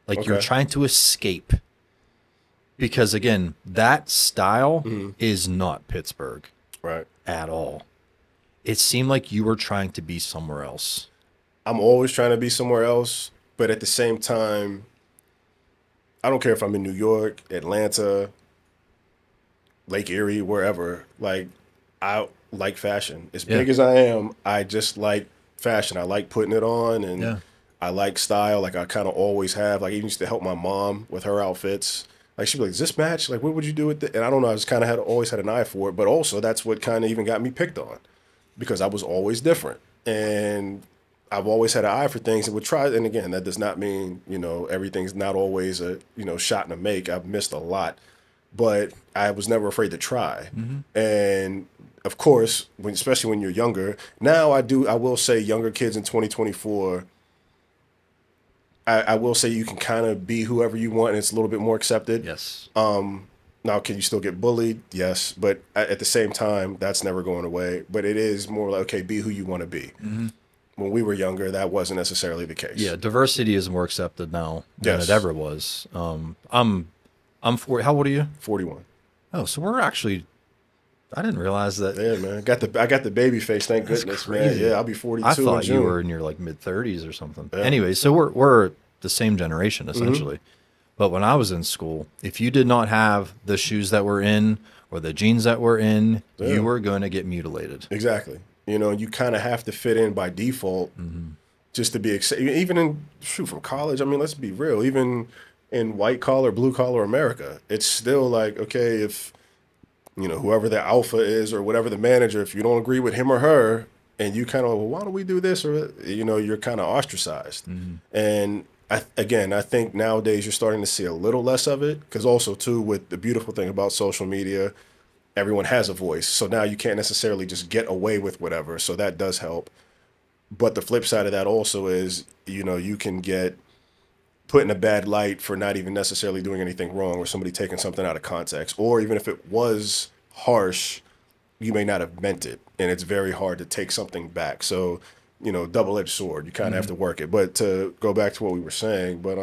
Like you were trying to escape. Because again, that style is not Pittsburgh. Right. At all. It seemed like you were trying to be somewhere else. I'm always trying to be somewhere else, but at the same time, I don't care if I'm in New York, Atlanta, Lake Erie, wherever. Like, I like fashion. As big as I am, I just like fashion. I like putting it on, and I like style. Like, I kind of always have. Like, I used to help my mom with her outfits. Like, she'd be like, "Does this match? Like, what would you do with it?" And I don't know. I just kind of always had an eye for it. But also, that's what kind of even got me picked on, because I was always different. And I've always had an eye for things and would try. And again, that does not mean, everything's not always a, shot in a make. I've missed a lot. But I was never afraid to try. And of course, especially when you're younger, now I will say younger kids in 2024, I will say you can kind of be whoever you want, and it's a little bit more accepted. Yes. Now, can you still get bullied? Yes. But at the same time, that's never going away. But it is more like, okay, be who you want to be. when we were younger, that wasn't necessarily the case. Yeah, diversity is more accepted now than Yes. it ever was. I'm 40. How old are you? 41. Oh, so we're actually. I didn't realize that. Yeah, man. I got the baby face, thank goodness, man. crazy. Yeah, I'll be 42 I in thought you June. were in your like mid 30s or something. Yeah. Anyway, so we're the same generation essentially. But when I was in school, if you did not have the shoes that were in or the jeans that were in, Yeah. you were going to get mutilated. Exactly. You know, you kind of have to fit in by default just to be even in from college. I mean, let's be real. Even in white collar, blue collar America, it's still like, okay, if you know whoever the alpha is or whatever the manager, if you don't agree with him or her, and you kind of, well, why don't we do this, or you know, you're kind of ostracized. And I think nowadays you're starting to see a little less of it, because also too with the beautiful thing about social media, everyone has a voice. So now you can't necessarily just get away with whatever. So that does help. But the flip side of that also is, you know, you can get put in a bad light for not even necessarily doing anything wrong, or somebody taking something out of context, or even if it was harsh, you may not have meant it. And it's very hard to take something back. So, you know, double-edged sword, you kind of have to work it. But to go back to what we were saying, but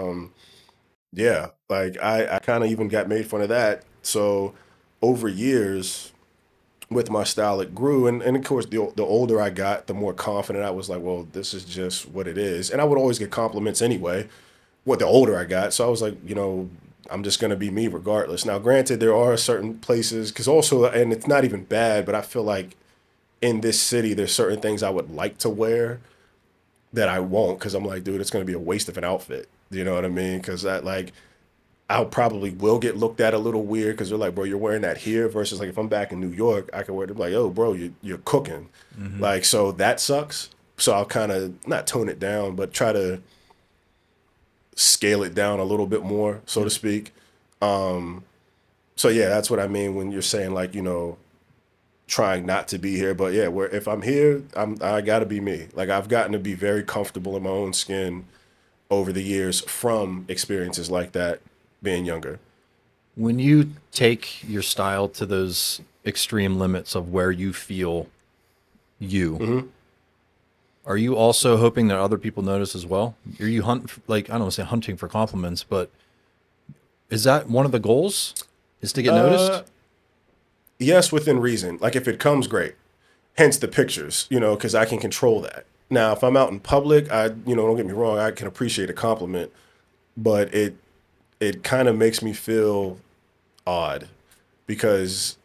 yeah, like I kind of even got made fun of that. So over years with my style, it grew. And of course, the older I got, the more confident I was, like, well, this is just what it is. And I would always get compliments anyway, the older I got. So I was like, you know, I'm just going to be me regardless. Now, granted, there are certain places, because also, and it's not even bad, but I feel like in this city, there's certain things I would like to wear that I won't, because I'm like, dude, it's going to be a waste of an outfit. You know what I mean? Because that, like, I'll probably will get looked at a little weird, because they're like, bro, you're wearing that here, versus like if I'm back in New York, I can wear it like, oh, bro, you're cooking. Like, so that sucks. So I'll kind of not tone it down, but try to scale it down a little bit more, so to speak. So yeah, that's what I mean when you're saying, like, you know, trying not to be here. But yeah, where if I'm here, I got to be me. Like, I've gotten to be very comfortable in my own skin over the years from experiences like that, being younger. When you take your style to those extreme limits of where you feel you, are you also hoping that other people notice as well? Are you like, I don't want to say hunting for compliments, but is that one of the goals, is to get noticed? Yes, within reason. Like, if it comes, great. Hence the pictures, you know, because I can control that. Now, if I'm out in public, don't get me wrong, I can appreciate a compliment, but it kind of makes me feel odd, because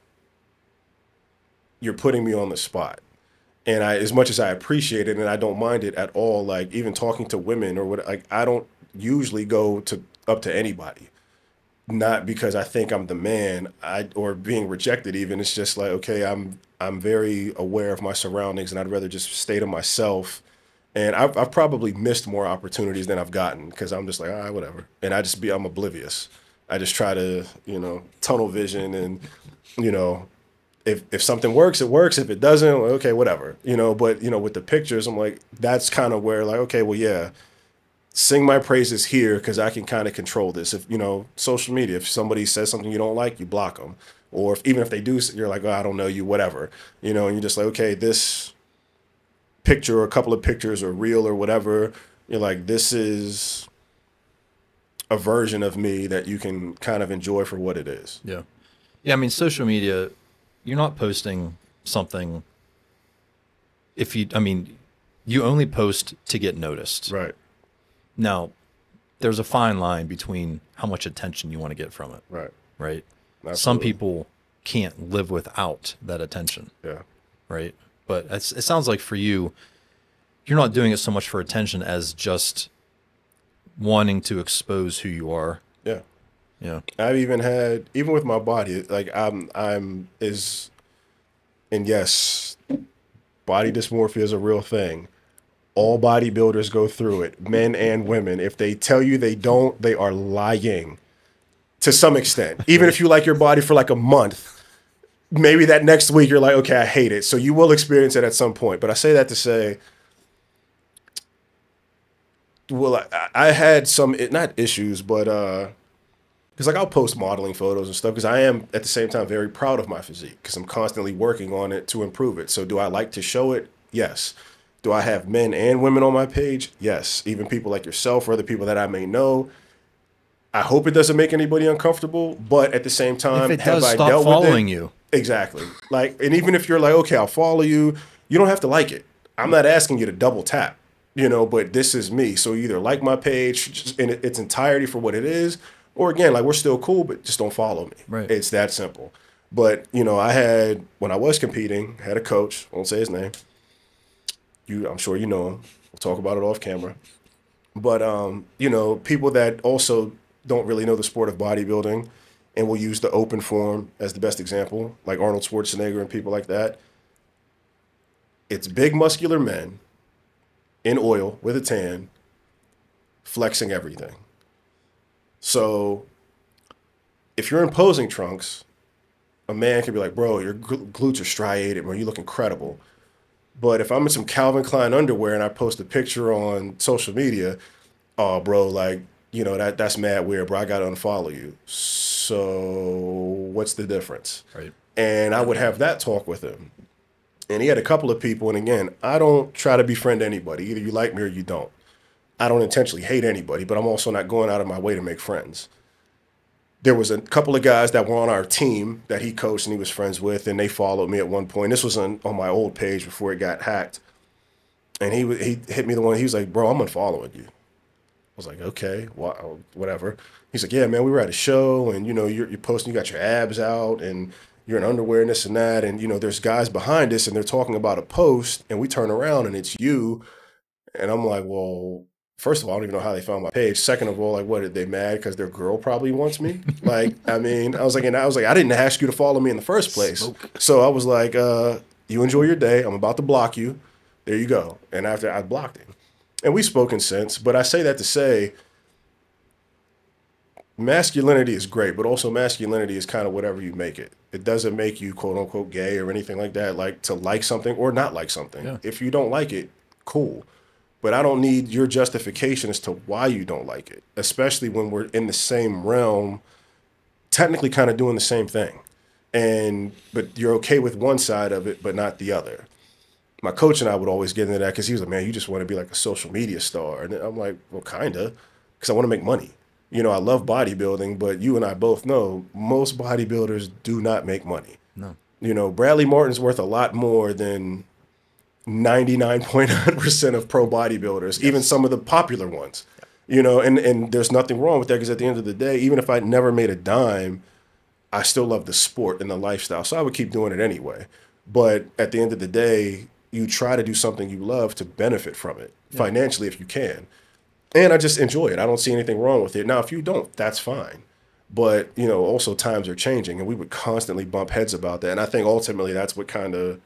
you're putting me on the spot. And as much as I appreciate it and I don't mind it at all, like even talking to women or what, like I don't usually go up to anybody. Not because I think I'm the man, or being rejected even. It's just like, okay, I'm very aware of my surroundings, and I'd rather just stay to myself. And I've probably missed more opportunities than I've gotten, because I'm just like, all right, whatever. And I'm oblivious. I just try to, you know, tunnel vision, and, you know, if something works, it works. If it doesn't, well, okay, whatever, you know. But, you know, with the pictures, I'm like, that's kind of where, like, okay, well, yeah, sing my praises here, because I can kind of control this. If, you know, social media, if somebody says something you don't like, you block them. Or even if they do, you're like, oh, I don't know you, whatever, you know. And you're just like, okay, this picture or a couple of pictures or reel or whatever, you're like, this is a version of me that you can kind of enjoy for what it is. Yeah. Yeah, I mean, social media, you're not posting something you only post to get noticed. Right. Now, there's a fine line between how much attention you want to get from it. Right. Right. Absolutely. Some people can't live without that attention. Yeah. Right. But it sounds like for you, you're not doing it so much for attention as just wanting to expose who you are. Yeah. Yeah. I've even with my body, like and yes, body dysmorphia is a real thing. All bodybuilders go through it, men and women. If they tell you they don't, they are lying to some extent. Even if you like your body for like a month, maybe that next week you're like, okay, I hate it. So you will experience it at some point. But I say that to say, well, I had some, not issues, but because like I'll post modeling photos and stuff, because I am at the same time very proud of my physique, because I'm constantly working on it to improve it. So do I like to show it? Yes. Do I have men and women on my page? Yes. Even people like yourself or other people that I may know. I hope it doesn't make anybody uncomfortable, but at the same time, If it does, have I stop dealt following with it? you. Exactly. Like, and even if you're like, okay, I'll follow you, you don't have to like it. I'm not asking you to double tap, you know, but this is me. So you either like my page just in its entirety for what it is, or again, like we're still cool, but just don't follow me. Right. It's that simple. But, you know, I had, when I was competing, had a coach, I won't say his name. I'm sure you know him. We'll talk about it off camera. But, you know, people that also don't really know the sport of bodybuilding and will use the open form as the best example, like Arnold Schwarzenegger and people like that. It's big muscular men in oil with a tan flexing everything. So if you're in posing trunks, a man can be like, bro, your glutes are striated, bro, you look incredible. But if I'm in some Calvin Klein underwear and I post a picture on social media, oh, bro, like, you know, that's mad weird, bro. I got to unfollow you. So what's the difference? Right. And I would have that talk with him. And he had a couple of people. And again, I don't try to befriend anybody. Either you like me or you don't. I don't intentionally hate anybody, but I'm also not going out of my way to make friends. There was a couple of guys that were on our team that he coached and he was friends with, and they followed me at one point. This was on my old page before it got hacked. And he hit me the one, he was like, bro, I'm unfollowing you. I was like, okay, whatever. He's like, yeah, man, we were at a show and, you know, you're posting, you got your abs out and you're in underwear and this and that. And, you know, there's guys behind us and they're talking about a post and we turn around and it's you. And I'm like, well, first of all, I don't even know how they found my page. Second of all, like, what, are they mad because their girl probably wants me? Like, I mean, I was like, I didn't ask you to follow me in the first place. So I was like, you enjoy your day. I'm about to block you. There you go. And after I blocked him. And we've spoken since, but I say that to say masculinity is great, but also masculinity is kind of whatever you make it. It doesn't make you quote unquote gay or anything like that, like to like something or not like something. Yeah. If you don't like it, cool. But I don't need your justification as to why you don't like it, especially when we're in the same realm, technically kind of doing the same thing. But you're okay with one side of it, but not the other. My coach and I would always get into that because he was like, man, you just want to be like a social media star. And I'm like, well, kind of, because I want to make money. You know, I love bodybuilding, but you and I both know most bodybuilders do not make money. No. You know, Bradley Martin's worth a lot more than 99.9% of pro bodybuilders, yes. Even some of the popular ones. Yeah. You know, and there's nothing wrong with that because at the end of the day, even if I never made a dime, I still love the sport and the lifestyle. So I would keep doing it anyway. But at the end of the day, you try to do something you love to benefit from it financially if you can. And I just enjoy it. I don't see anything wrong with it. Now, if you don't, that's fine. But, you know, also times are changing and we would constantly bump heads about that. And I think ultimately that's what kind of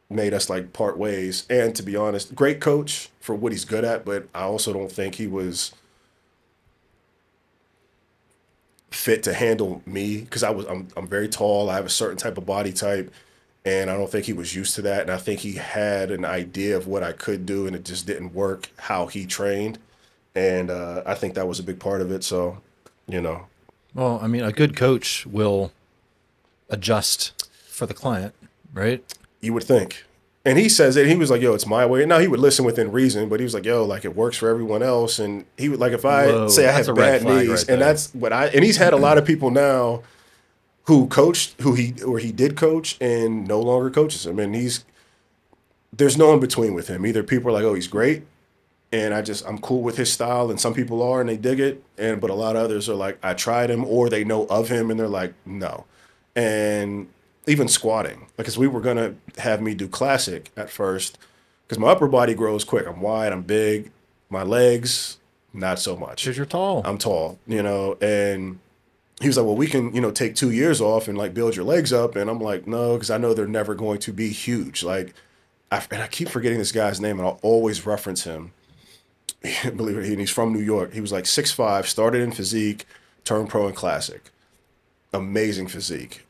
made us like part ways. And to be honest, great coach for what he's good at, but I also don't think he was fit to handle me because I'm very tall. I have a certain type of body type. And I don't think he was used to that. And I think he had an idea of what I could do, and it just didn't work how he trained. And I think that was a big part of it. So, you know. Well, I mean, a good coach will adjust for the client, right? You would think. And he says it. He was like, yo, it's my way. Now, he would listen within reason, but he was like, yo, like, it works for everyone else. And he would, like, if I say I have bad knees, right, and that's what and he's had a lot of people now who coached, he did coach and no longer coaches him. And there's no in between with him. Either people are like, oh, he's great, and I'm cool with his style, and some people are and they dig it, but a lot of others are like, I tried him, or they know of him and they're like, no. And even squatting, because we were gonna have me do classic at first, because my upper body grows quick. I'm wide, I'm big, my legs, not so much. Because you're tall. I'm tall, you know, and he was like, well, we can, you know, take 2 years off and like build your legs up. And I'm like, no, because I know they're never going to be huge. Like, and I keep forgetting this guy's name and I'll always reference him. Believe it, and he's from New York. He was like 6'5", started in physique, turned pro in classic. Amazing physique.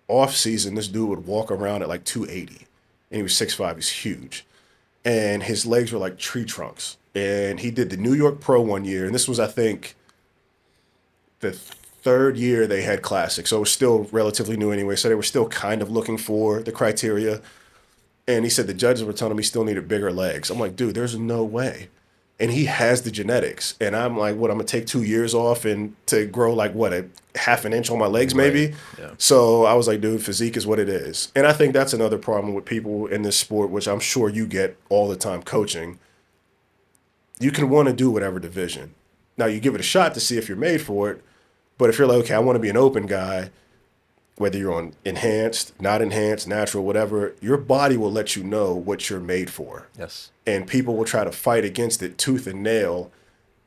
Off season, this dude would walk around at like 280 and he was 6'5", he's huge. And his legs were like tree trunks. And he did the New York Pro one year. And this was, I think, the third year they had classic. So it was still relatively new anyway. So they were still kind of looking for the criteria. And he said the judges were telling him he still needed bigger legs. I'm like, dude, there's no way. And he has the genetics. And I'm like, what, I'm going to take 2 years off and to grow like, what, a half an inch on my legs maybe? Right. Yeah. So I was like, dude, physique is what it is. And I think that's another problem with people in this sport, which I'm sure you get all the time coaching. You can want to do whatever division. Now, you give it a shot to see if you're made for it. But if you're like, okay, I want to be an open guy, whether you're on enhanced, not enhanced, natural, whatever, your body will let you know what you're made for. Yes. And people will try to fight against it tooth and nail.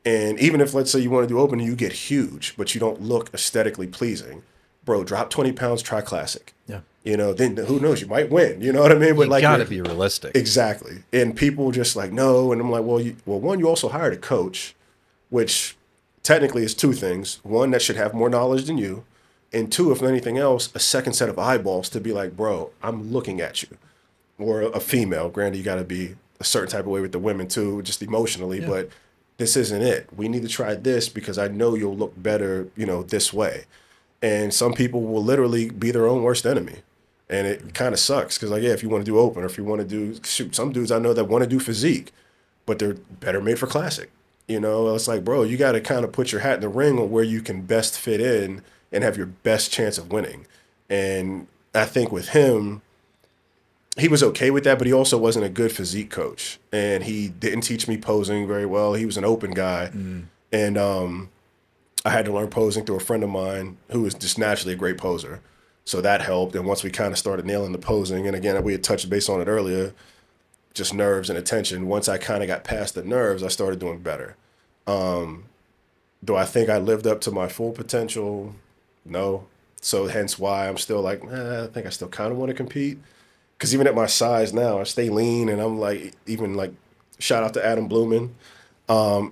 And even if, let's say, you want to do open and you get huge, but you don't look aesthetically pleasing, bro, drop 20 pounds, try classic. Yeah. You know, then who knows, you might win. You know what I mean? But You like, gotta be realistic. Exactly. And people just like, no. And I'm like, well, one, you also hired a coach, which technically is two things. One, that should have more knowledge than you. And two, if anything else, a second set of eyeballs to be like, bro, I'm looking at you. Or a female. Granted, you got to be a certain type of way with the women too, just emotionally. Yeah. But this isn't it. We need to try this because I know you'll look better, you know, this way. And some people will literally be their own worst enemy. And it kind of sucks because, like, yeah, if you want to do open or if you want to do, shoot, some dudes I know that want to do physique, but they're better made for classic. You know, it's like, bro, you got to kind of put your hat in the ring on where you can best fit in and have your best chance of winning. And I think with him, he was okay with that, but he also wasn't a good physique coach. And he didn't teach me posing very well. He was an open guy. And I had to learn posing through a friend of mine who was just naturally a great poser. So that helped. And once we kind of started nailing the posing, and again, we had touched base on it earlier, just nerves and attention. Once I kind of got past the nerves, I started doing better. Do I think I lived up to my full potential? No. So hence why I'm still like, I think I still kind of want to compete. Because even at my size now, I stay lean, and I'm like, even like, shout out to Adam Blumen.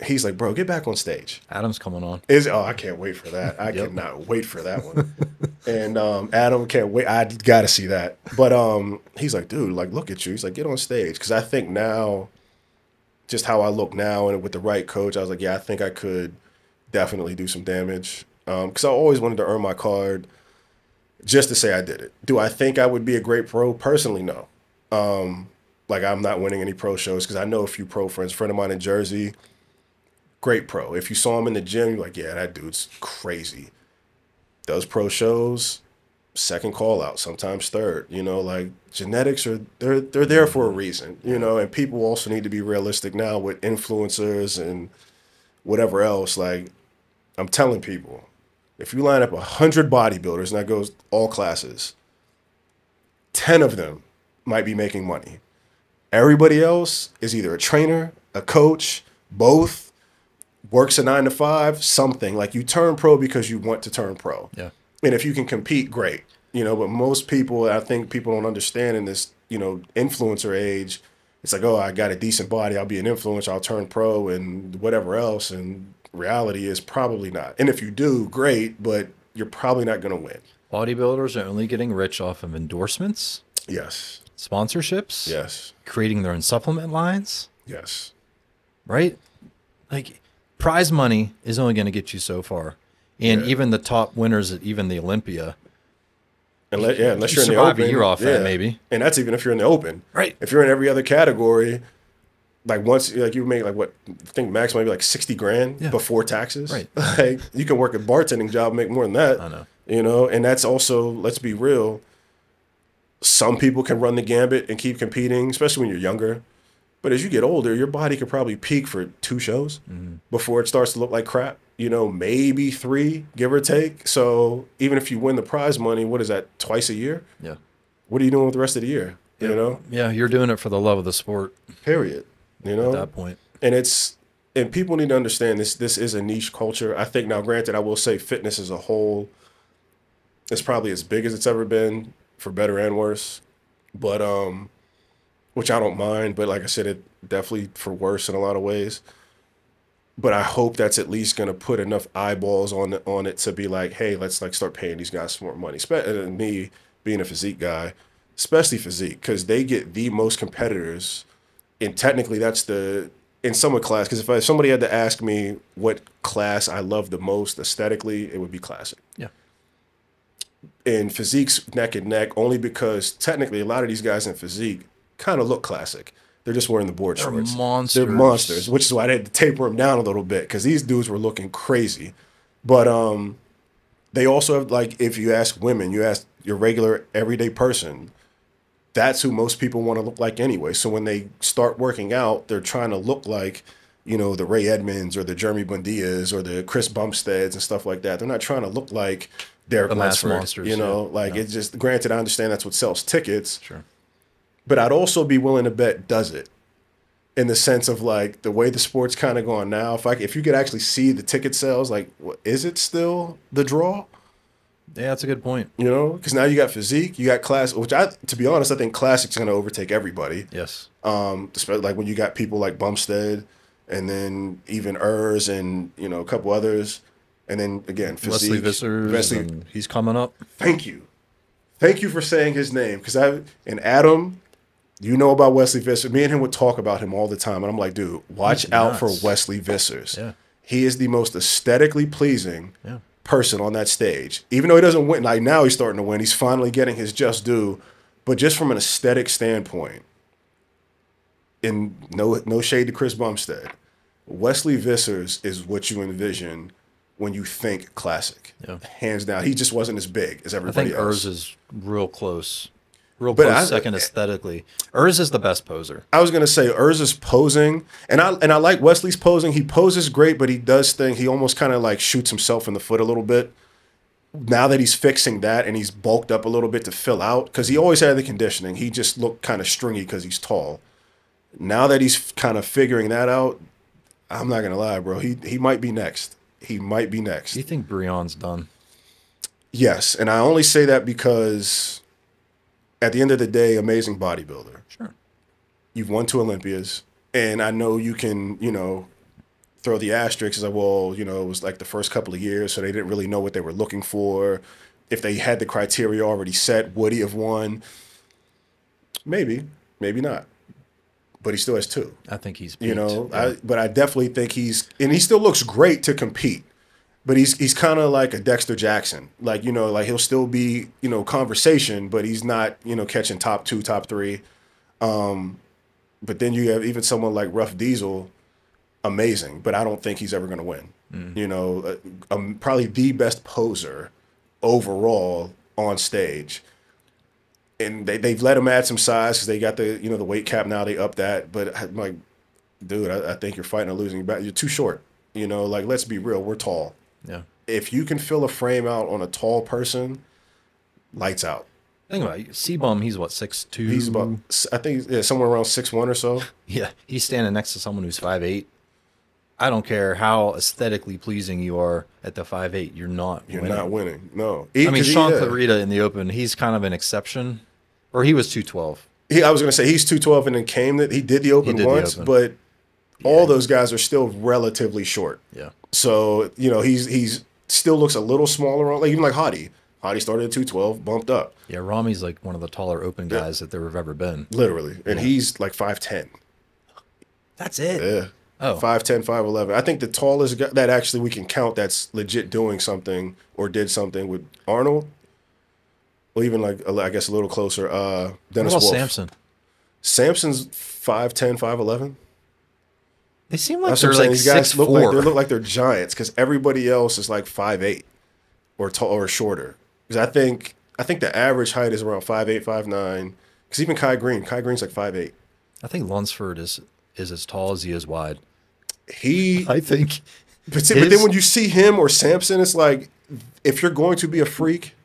He's like, bro, get back on stage. Adam's coming on. I can't wait for that. I cannot wait for that one. And Adam can't wait. I got to see that. But he's like, dude, like, look at you. He's like, get on stage. Because I think now, just how I look now and with the right coach, I was like, yeah, I think I could definitely do some damage. Because I always wanted to earn my card just to say I did it. Do I think I would be a great pro? Personally, no. Like, I'm not winning any pro shows because I know a few pro friends. A friend of mine in Jersey, great pro. If you saw him in the gym, you're like, yeah, that dude's crazy. Does pro shows, second call out, sometimes third. You know, like, genetics they're there for a reason, you know, and people also need to be realistic now with influencers and whatever else. Like, I'm telling people, if you line up 100 bodybuilders, and that goes all classes, 10 of them might be making money. Everybody else is either a trainer, a coach, both, works a 9 to 5, something. Like, you turn pro because you want to turn pro. Yeah. And if you can compete, great. You know, but most people, I think people don't understand in this, you know, influencer age, it's like, oh, I got a decent body, I'll be an influencer, I'll turn pro and whatever else. And reality is probably not. And if you do, great, but you're probably not going to win. Bodybuilders are only getting rich off of endorsements. Yes. Sponsorships. Yes. Creating their own supplement lines. Yes. Right? Like, prize money is only going to get you so far. And even the top winners at even the Olympia. Unless you're in the survive open. a year off that, maybe. And that's even if you're in the open. Right. If you're in every other category, like once, like you make like what, I think max maybe like 60 grand before taxes. Right. Like, you can work a bartending job, make more than that. I know. You know, and that's also, let's be real, some people can run the gambit and keep competing, especially when you're younger. But as you get older, your body could probably peak for 2 shows before it starts to look like crap. You know, maybe 3, give or take. So even if you win the prize money, what is that, twice a year? Yeah. What are you doing with the rest of the year? You know? Yeah, you're doing it for the love of the sport. Period. You know? At that point. And people need to understand this is a niche culture. I think now, granted, I will say fitness as a whole is probably as big as it's ever been, for better and worse. But which I don't mind, but like I said, it definitely for worse in a lot of ways. But I hope that's at least going to put enough eyeballs on it to be like, hey, let's like start paying these guys some more money. And me being a physique guy, especially physique, because they get the most competitors. And technically that's in some class, because if somebody had to ask me what class I love the most aesthetically, it would be classic. Yeah. And physique's neck and neck, only because technically a lot of these guys in physique kind of look classic. They're just wearing the board They're shorts. monsters. They're monsters, which is why they had to taper them down a little bit because these dudes were looking crazy. But they also have, like, if you ask women, you ask your regular everyday person, that's who most people want to look like anyway. So when they start working out, they're trying to look like, you know, the Ray Edmonds or the Jeremy Buendias or the Chris Bumsteads and stuff like that. They're not trying to look like Derek The mass Lunsford, monsters, you know, yeah. like it's just, granted, I understand that's what sells tickets, Sure. but I'd also be willing to bet does it, in the sense of like the way the sport's kind of going now. If you could actually see the ticket sales, like, is it still the draw? Yeah, that's a good point. You know, because now you got physique, you got class, which to be honest, I think classic's going to overtake everybody. Yes. Especially like when you got people like Bumstead, and then even Urs, and you know a couple others, and then again physique. Wesley Vissers, and he's coming up. Thank you for saying his name, because and Adam, you know about Wesley Vissers. Me and him would talk about him all the time, and I'm like, dude, watch out for Wesley Vissers. Yeah. He is the most aesthetically pleasing. Yeah. Person on that stage, even though he doesn't win. Like now he's starting to win, he's finally getting his just due, but just from an aesthetic standpoint, and no shade to Chris Bumstead, Wesley Vissers is what you envision when you think classic. Yeah. Hands down. He just wasn't as big as I everybody think else. Urs is real close. Real But close second aesthetically. Urs is the best poser. I was gonna say Urza's posing, and I like Wesley's posing. He poses great, but he does things. He almost kind of like shoots himself in the foot a little bit. Now that he's fixing that and he's bulked up a little bit to fill out, because he always had the conditioning. He just looked kind of stringy because he's tall. Now that he's kind of figuring that out, I'm not gonna lie, bro. He might be next. He might be next. Do you think Breon's done? Yes, and I only say that because at the end of the day, amazing bodybuilder. Sure. You've won 2 Olympias, and I know you can, you know, throw the asterisks like, well, you know, it was like the first couple of years, so they didn't really know what they were looking for. If they had the criteria already set, would he have won? Maybe, maybe not. But he still has 2. I think he's peaked. You know, Yeah. but I definitely think and he still looks great to compete. But he's kind of like a Dexter Jackson. Like, you know, like he'll still be, you know, conversation, but he's not, you know, catching top 2, top 3. But then you have even someone like Rough Diesel, amazing, but I don't think he's ever going to win. You know, probably the best poser overall on stage. And they've let him add some size because they got the, you know, the weight cap now. They up that. But I'm like, dude, I think you're fighting a losing battle. You're too short. You know, like, let's be real. We're tall. Yeah. If you can fill a frame out on a tall person, lights out. Think about it. C-Bum, he's what, 6'2"? He's about, I think, yeah, somewhere around 6'1" or so. Yeah. He's standing next to someone who's 5'8". I don't care how aesthetically pleasing you are at the 5'8". You're not You're winning. not winning. No. I mean, Sean Clarita in the open, he's kind of an exception. Or he was 212. I was going to say he's 212 and then he did the open did the once, open. but all those guys are still relatively short. Yeah. So, you know, he's still looks a little smaller, like even like Hadi. Hadi started at 212, bumped up. Yeah, Rami's like one of the taller open guys that there have ever been. Literally. And he's like 5'10". That's it. Yeah. Oh. 5'10", 5'11". I think the tallest guy that actually we can count that's legit doing something or did something with Arnold. Well, even like, I guess a little closer, Dennis What about Wolf. Samson? Samson's 5'10", 5'11". They seem like That's they're what I'm saying. like These guys 6'4". look like they're giants because everybody else is like 5'8" or tall or shorter. Because I think the average height is around 5'8", 5'9". Because even Kai Green's like 5'8". I think Lunsford is as tall as he is wide. I think. but then when you see him or Samson, it's like, if you're going to be a freak,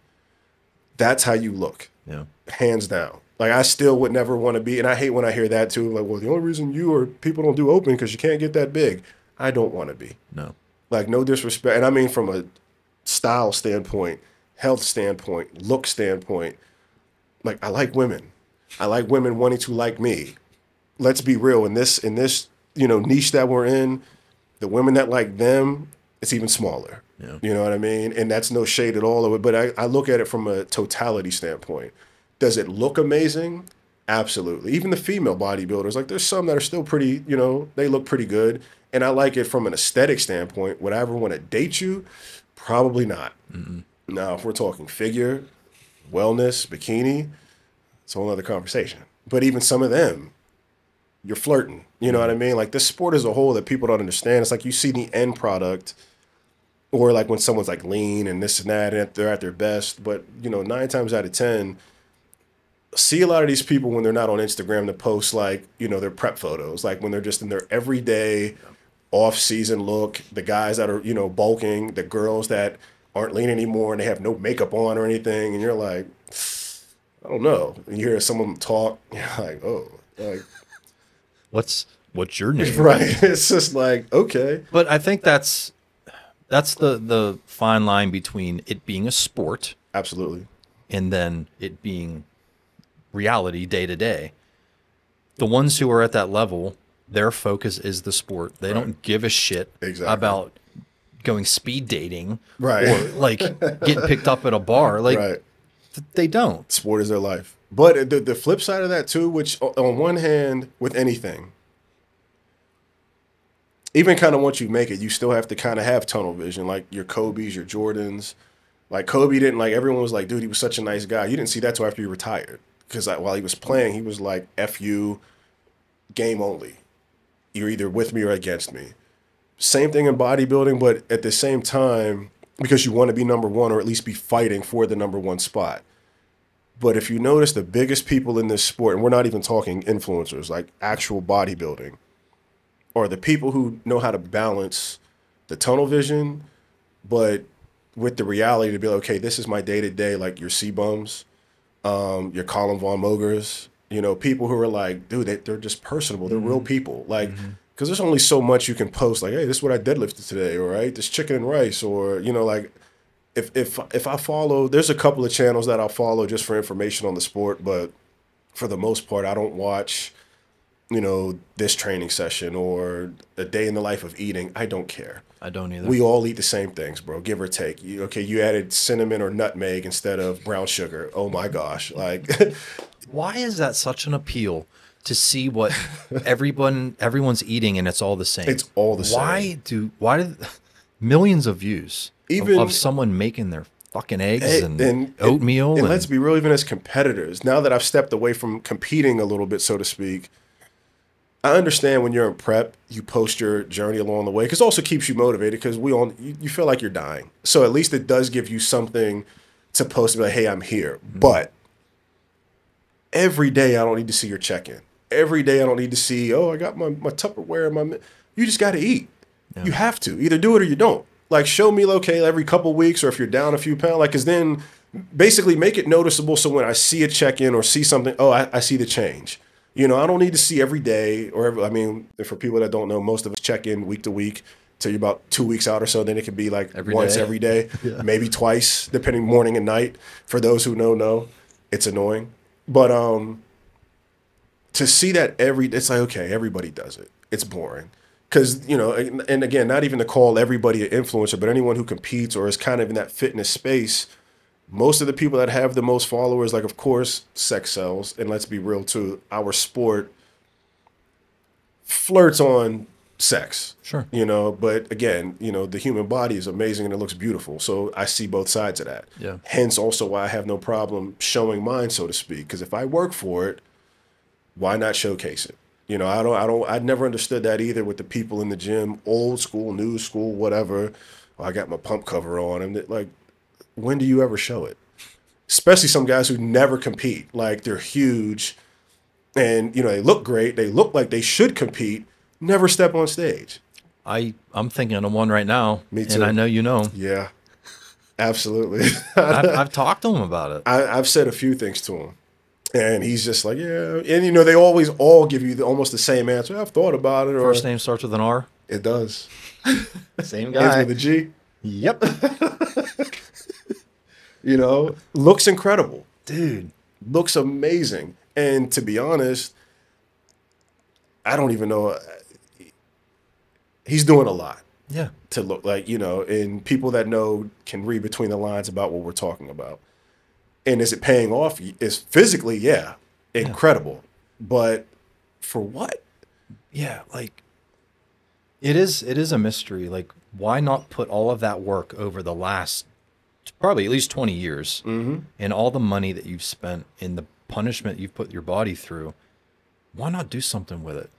that's how you look. Yeah. Hands down. Like, I still would never want to be, and I hate when I hear that too. Like, well, the only reason you or people don't do open because you can't get that big. I don't want to be. No. Like, no disrespect. And I mean from a style standpoint, health standpoint, look standpoint. Like, I like women. I like women wanting to like me. Let's be real. In this, you know, niche that we're in, the women that like them, it's even smaller. Yeah. You know what I mean? And that's no shade at all of it. But I look at it from a totality standpoint. Does it look amazing? Absolutely. Even the female bodybuilders, like there's some that are still pretty, you know, they look pretty good. And I like it from an aesthetic standpoint. Would I ever want to date you? Probably not. Now, if we're talking figure, wellness, bikini, it's a whole other conversation. But even some of them, you're flirting. You know what I mean? Like this sport as a whole that people don't understand. It's like you see the end product, or like when someone's like lean and this and that, and they're at their best. But, you know, 9 times out of 10, see a lot of these people when they're not on Instagram to post like, you know, their prep photos, like when they're just in their everyday off-season look, the guys that are, you know, bulking, the girls that aren't lean anymore and they have no makeup on or anything, and you're like, I don't know. And you hear someone talk, you're like, oh, like, What's your name? right. It's just like, okay. But I think that's the fine line between it being a sport Absolutely. and then it being reality day to day. The ones who are at that level, their focus is the sport. They don't give a shit about going speed dating or like getting picked up at a bar. Like they don't. Sport is their life. But the flip side of that too, which on one hand, with anything, even kind of once you make it, you still have to kind of have tunnel vision, like your Kobe's, your Jordans. Like Kobe didn't, like everyone was like, dude, he was such a nice guy. You didn't see that till after he retired. Because while he was playing, he was like, F you, game only. You're either with me or against me. Same thing in bodybuilding, but at the same time, because you want to be number one or at least be fighting for the number one spot. But if you notice, the biggest people in this sport, and we're not even talking influencers, like actual bodybuilding, are the people who know how to balance the tunnel vision, but with the reality to be like, okay, this is my day-to-day, like your C-Bums, your Colin Von Mogers, you know, people who are like, dude, they're just personable. They're real people. Like, because there's only so much you can post, like, hey, this is what I deadlifted today, or right, this chicken and rice, or, you know, like, if I follow, there's a couple of channels that I'll follow just for information on the sport, but for the most part, I don't watch, you know, this training session or a day in the life of eating. I don't care. I don't either. We all eat the same things, bro, give or take. You added cinnamon or nutmeg instead of brown sugar. Oh my gosh. Like, why is that such an appeal to see what everyone's eating and it's all the same? It's all the same. Why do millions of views even of someone making their fucking eggs and oatmeal? And let's be real, even as competitors, now that I've stepped away from competing a little bit, so to speak, I understand when you're in prep, you post your journey along the way, because it also keeps you motivated, because you feel like you're dying. So at least it does give you something to post to be like, hey, I'm here. But every day I don't need to see your check-in. Every day I don't need to see, oh, I got my Tupperware. You just got to eat. Yeah. You have to. Either do it or you don't. Like, show me, okay, every couple weeks, or if you're down a few pounds, like, because then basically make it noticeable so when I see a check-in or see something, oh, I see the change. You know, I don't need to see every day I mean, for people that don't know, most of us check in week to week till you're about 2 weeks out or so. Then it can be like once every day, maybe twice, depending morning and night. For those who know, it's annoying. But to see that it's like, okay, everybody does it. It's boring. Because, you know, and again, not even to call everybody an influencer, but anyone who competes or is kind of in that fitness space, most of the people that have the most followers, like, of course, sex sells. And let's be real, too. Our sport flirts on sex. Sure. You know, but again, you know, the human body is amazing and it looks beautiful. So I see both sides of that. Yeah. Hence also why I have no problem showing mine, so to speak. Because if I work for it, why not showcase it? You know, I never understood that either with the people in the gym, old school, new school, whatever. I got my pump cover on. And like, when do you ever show it? Especially some guys who never compete. Like, they're huge and, you know, they look great. They look like they should compete, never step on stage. I'm thinking of one right now. Me too. And I know you know. Yeah, absolutely. I've talked to him about it. I've said a few things to him. And he's just like, yeah. And, you know, they always all give you almost the same answer. I've thought about it. Or, first name starts with an R? It does. Same guy. Ends with a G? Yep. You know, looks incredible. Dude. Looks amazing. And to be honest, I don't even know. He's doing a lot. Yeah. To look like, you know, and people that know can read between the lines about what we're talking about. And is it paying off? Is physically, yeah, incredible. Yeah. But for what? Yeah, like it is a mystery. Like, why not put all of that work over the last probably at least 20 years and all the money that you've spent in the punishment you've put your body through, why not do something with it?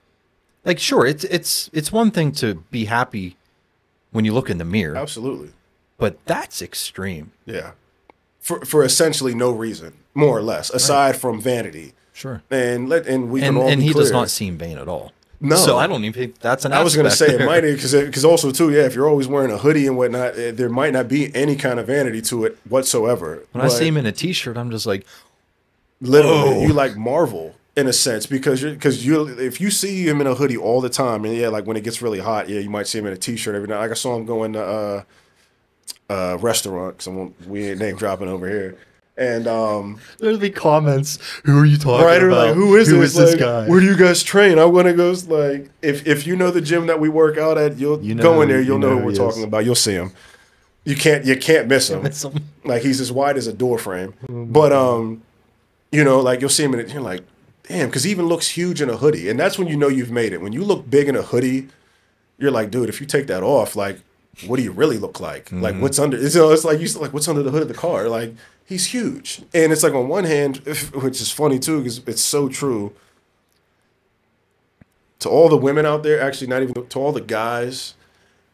Like, sure, it's one thing to be happy when you look in the mirror, Absolutely. but that's extreme. Yeah. For essentially no reason, more or less, aside from vanity. Sure. And we can all And be he clear. does not seem vain at all. No. So I don't even think that's an I was going to aspect say it there. might because also too, yeah, if you're always wearing a hoodie and whatnot, there might not be any kind of vanity to it whatsoever. When I But see him in a t-shirt, I'm just like, literally, whoa. you like marvel in a sense because you if you see him in a hoodie all the time, and yeah, like when it gets really hot, yeah, you might see him in a t-shirt every night. Like I saw him going to restaurant because we ain't name dropping over here. And there'll be comments. Who are you talking right, or about? like, who is this Like, guy? Where do you guys train? I want to go. Like, if you know the gym that we work out at, you'll You know go in who- there. You'll you know know who who we're he talking is. about. You'll see him. You can't miss him. Miss him. Like he's as wide as a door frame. But you know, like you'll see him in it. You're like, damn, because he even looks huge in a hoodie, and that's when you know you've made it. When you look big in a hoodie, you're like, dude, if you take that off, like, what do you really look like? Like, what's under? It's like what's under the hood of the car? Like, he's huge, and it's like on one hand, which is funny too, because it's so true. To all the women out there, actually, not even to all the guys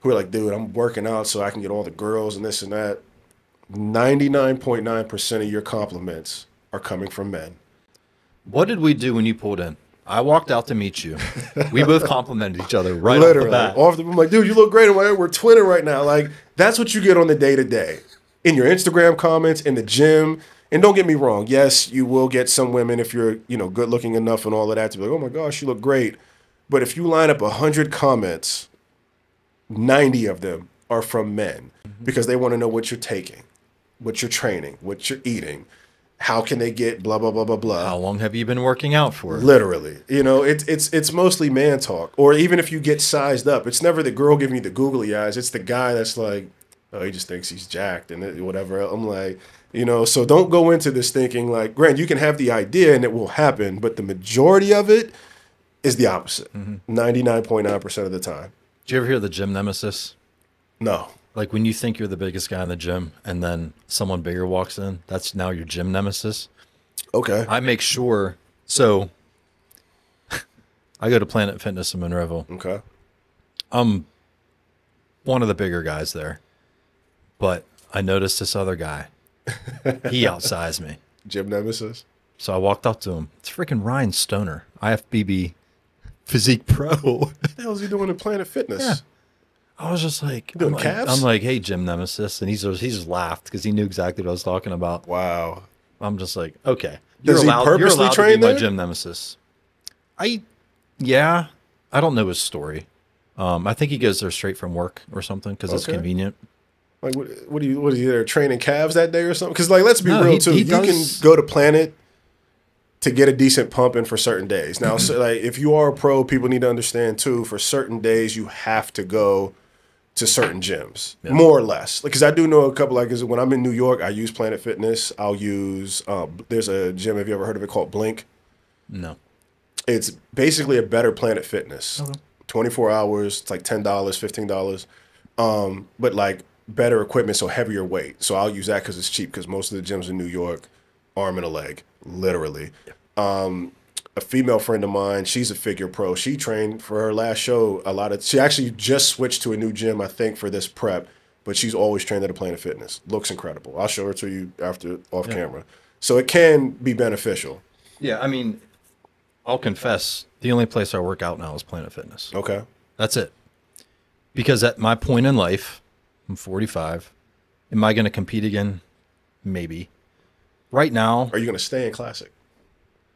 who are like, dude, I'm working out so I can get all the girls and this and that. 99.9% of your compliments are coming from men. What did we do when you pulled in? I walked out to meet you. We both complimented each other right Literally, off the bat. I'm like, dude, you look great. I'm like, we're twinning right now. Like, that's what you get on the day to day. In your Instagram comments, in the gym. And don't get me wrong, yes, you will get some women if you're, good looking enough and all of that to be like, oh my gosh, you look great. But if you line up 100 comments, 90 of them are from men because they want to know what you're taking, what you're training, what you're eating, how can they get blah, blah, blah, blah, blah. How long have you been working out for? Literally, it's mostly man talk. Or even if you get sized up, it's never the girl giving you the googly eyes. It's the guy that's like, oh, he just thinks he's jacked and whatever. I'm like, so don't go into this thinking like, Grant, you can have the idea and it will happen, but the majority of it is the opposite. 99.9% of the time. Did you ever hear the gym nemesis? No. Like when you think you're the biggest guy in the gym and then someone bigger walks in, that's now your gym nemesis. Okay. I make sure. So I go to Planet Fitness in Monroeville. Okay. I'm one of the bigger guys there, but I noticed this other guy. He outsized me. Gym nemesis. So I walked up to him. It's freaking Ryan Stoner, IFBB Physique Pro. What the hell is he doing in Planet Fitness? Yeah. I was just like, Doing calves? I'm like, hey, gym nemesis. And he just laughed because he knew exactly what I was talking about. Wow. I'm just like, okay. Does he you're purposely allowed train to be my there? gym nemesis. Yeah. I don't know his story. I think he goes there straight from work or something because it's Okay. convenient. Like, what are you there training calves that day or something? Because, like, let's be No, real, he too. You does- can go to Planet to get a decent pump in for certain days. Now, so, like, if you are a pro, people need to understand, too, for certain days, you have to go to certain gyms, more or less. Because I do know a couple, like, when I'm in New York, I use Planet Fitness. I'll use, there's a gym, have you ever heard of it, called Blink? No. It's basically a better Planet Fitness. 24 hours, it's like $10, $15. But like better equipment, so heavier weight. So I'll use that because it's cheap because most of the gyms in New York, arm and a leg, literally. A female friend of mine, she's a figure pro. She trained for her last show she actually just switched to a new gym, I think, for this prep, but she's always trained at a Planet Fitness. Looks incredible. I'll show her to you after off camera. So it can be beneficial. Yeah, I mean, I'll confess, the only place I work out now is Planet Fitness. Okay. That's it. Because at my point in life, I'm 45. Am I going to compete again? Maybe. Right now, Are you going to stay in Classic?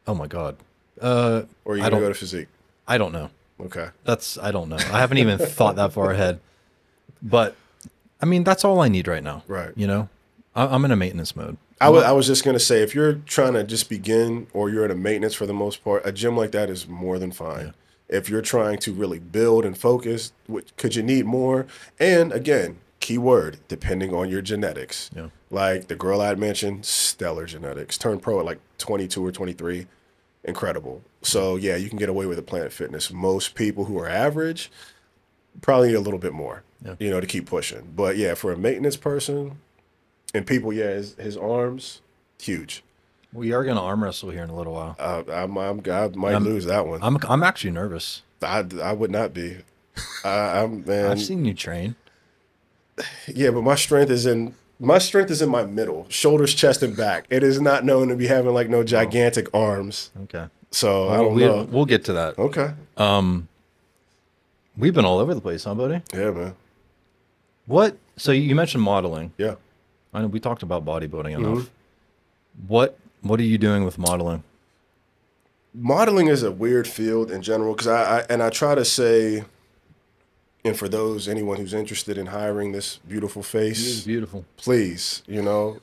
oh my God. Or are you I going to don't- go to Physique? I don't know. Okay. I don't know. I haven't even thought that far ahead. But I mean, that's all I need right now. Right. You know, I'm in a maintenance mode. I was just going to say, if you're trying to just begin or you're in a maintenance for the most part, a gym like that is more than fine. If you're trying to really build and focus, could you need more? And again, keyword, depending on your genetics. Yeah. Like the girl I had mentioned, stellar genetics. Turned pro at like 22 or 23. Incredible. So yeah, you can get away with a Planet Fitness. Most people who are average probably need a little bit more, to keep pushing. But yeah, for a maintenance person and people, his arms, huge. We are gonna arm wrestle here in a little while. I might lose that one. I'm actually nervous. I would not be. Man. I've seen you train. Yeah, but my strength is in my middle, shoulders, chest, and back. It is not known to be having like no gigantic arms. Okay. So I don't know. We'll get to that. Okay. We've been all over the place, huh, buddy? Yeah, man. What? So you mentioned modeling. Yeah. I know we talked about bodybuilding enough. What are you doing with modeling? Modeling is a weird field in general because I try to say, and for anyone who's interested in hiring this beautiful face, It is beautiful. please,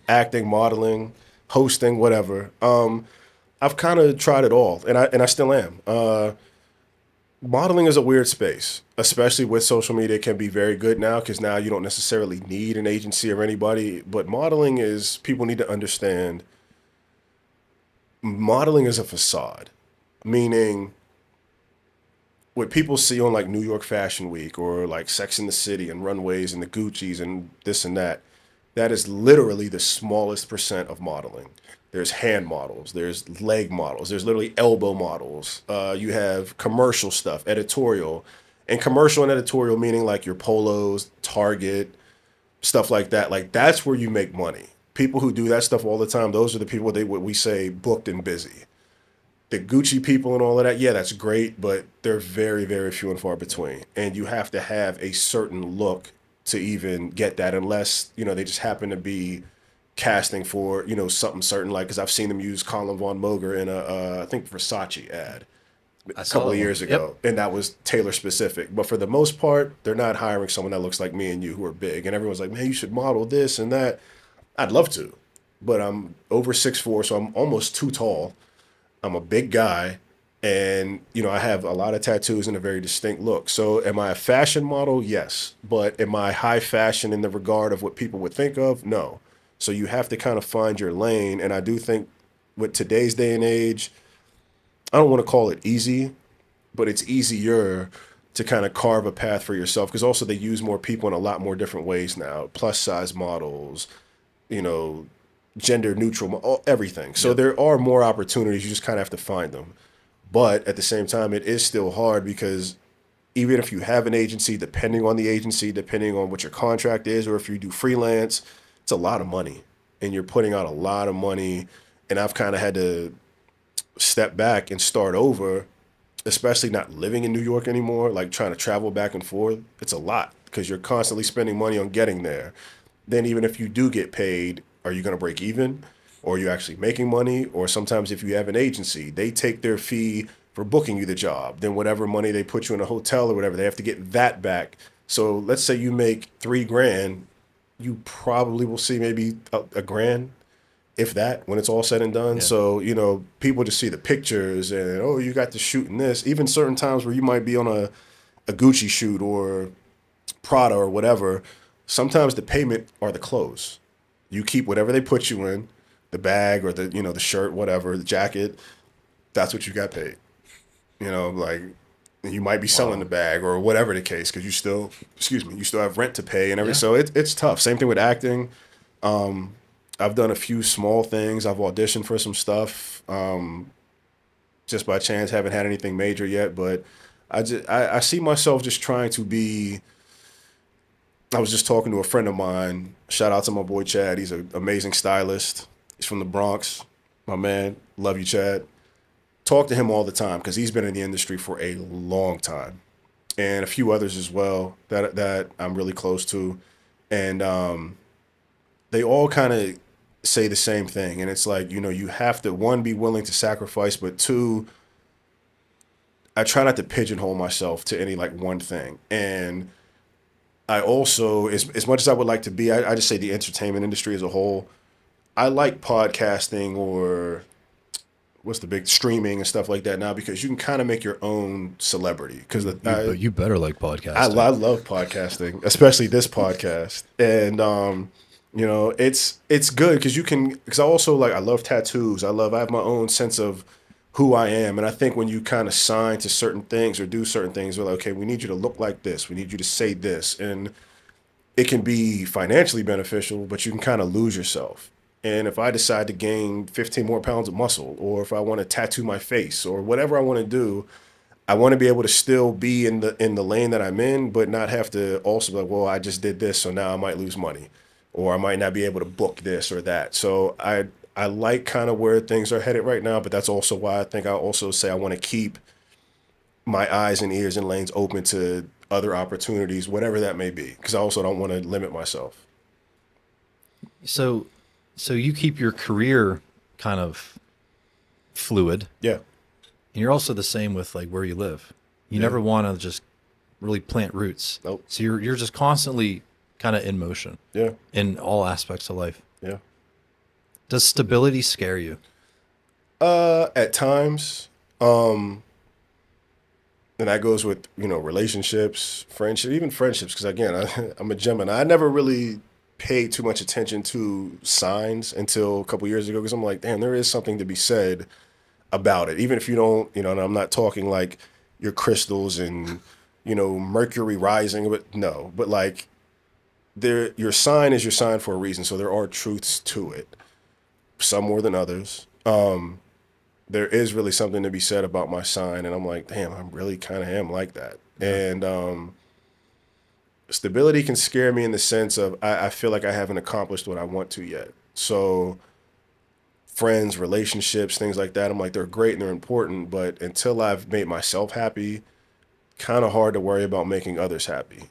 acting, modeling, hosting, whatever. I've kind of tried it all, and I still am. Modeling is a weird space, especially with social media. It can be very good now because now you don't necessarily need an agency or anybody. But modeling is, people need to understand, modeling is a facade, meaning what people see on like New York Fashion Week or like Sex and the City and runways and the Gucci's and this and that, that is literally the smallest percent of modeling. There's hand models, there's leg models, there's literally elbow models. You have commercial stuff, editorial. And commercial and editorial meaning like your Polos, Target, stuff like that. Like that's where you make money. People who do that stuff all the time, those are the people what we say booked and busy. The Gucci people and all of that, yeah, that's great, but they're very, very few and far between. And you have to have a certain look to even get that, unless, they just happen to be casting for, something certain, like, because I've seen them use Colin Von Moger in I think Versace ad a couple of years ago, and that was Taylor specific. But for the most part, they're not hiring someone that looks like me and you who are big. And everyone's like, man, you should model this and that. I'd love to, but I'm over 6'4", so I'm almost too tall. I'm a big guy, and I have a lot of tattoos and a very distinct look. So am I a fashion model? Yes. But am I high fashion in the regard of what people would think of? No. So you have to kind of find your lane. And I do think with today's day and age, I don't want to call it easy, but it's easier to kind of carve a path for yourself, because also they use more people in a lot more different ways now. Plus size models, gender neutral, everything. So there are more opportunities. You just kind of have to find them. But at the same time, it is still hard, because even if you have an agency, depending on the agency, depending on what your contract is, or if you do freelance, it's a lot of money, and you're putting out a lot of money. And I've kind of had to step back and start over, especially not living in New York anymore, like trying to travel back and forth. It's a lot, because you're constantly spending money on getting there. Then even if you do get paid, are you going to break even? Or are you actually making money? Or sometimes if you have an agency, they take their fee for booking you the job. Then whatever money they put you in a hotel or whatever, they have to get that back. So let's say you make $3,000, you probably will see maybe a grand, if that, when it's all said and done. Yeah. So, people just see the pictures and, oh, you got to shoot in this. Even certain times where you might be on a Gucci shoot or Prada or whatever, sometimes the payment are the clothes. You keep whatever they put you in, the bag or the, the shirt, whatever, the jacket, that's what you got paid. Like you might be selling the bag or whatever the case, because you still have rent to pay and everything. Yeah. So it's tough. Same thing with acting. I've done a few small things. I've auditioned for some stuff. Just by chance, haven't had anything major yet, but I see myself just trying to be. I was just talking to a friend of mine. Shout out to my boy Chad. He's an amazing stylist. He's from the Bronx. My man, love you, Chad. Talk to him all the time, because he's been in the industry for a long time, and a few others as well that I'm really close to, and they all kind of say the same thing. And it's like, you have to, one, be willing to sacrifice, but two, I try not to pigeonhole myself to any like one thing. And I also, as much as I would like to be, I just say the entertainment industry as a whole, I like podcasting or what's the big streaming and stuff like that now, because you can kind of make your own celebrity. Because you better like podcasting. I love podcasting, especially this podcast. And it's good because you can. Because I also I love tattoos. I have my own sense of who I am, and I think when you kind of sign to certain things or do certain things, we're like, okay, we need you to look like this. We need you to say this, and it can be financially beneficial, but you can kind of lose yourself. And if I decide to gain 15 more pounds of muscle, or if I want to tattoo my face, or whatever I want to do, I want to be able to still be in the lane that I'm in, but not have to also be like, well, I just did this, so now I might lose money, or I might not be able to book this or that. So I like kind of where things are headed right now, but that's also why I think I also say I want to keep my eyes and ears and lanes open to other opportunities, whatever that may be, because I also don't want to limit myself. So you keep your career kind of fluid. Yeah. And you're also the same with like where you live. You never want to just really plant roots. Nope. So you're just constantly kind of in motion. Yeah. In all aspects of life. Yeah. Does stability scare you? At times. And that goes with, relationships, friendship, even friendships. Because again, I'm a Gemini. I never really paid too much attention to signs until a couple years ago, because I'm like, damn, there is something to be said about it. Even if you don't, and I'm not talking like your crystals and, Mercury rising, but like your sign is your sign for a reason. So there are truths to it, some more than others. There is really something to be said about my sign. And I'm like, damn, I really kind of am like that. And, stability can scare me in the sense of I feel like I haven't accomplished what I want to yet. So friends, relationships, things like that, I'm like, they're great and they're important, but until I've made myself happy, kind of hard to worry about making others happy.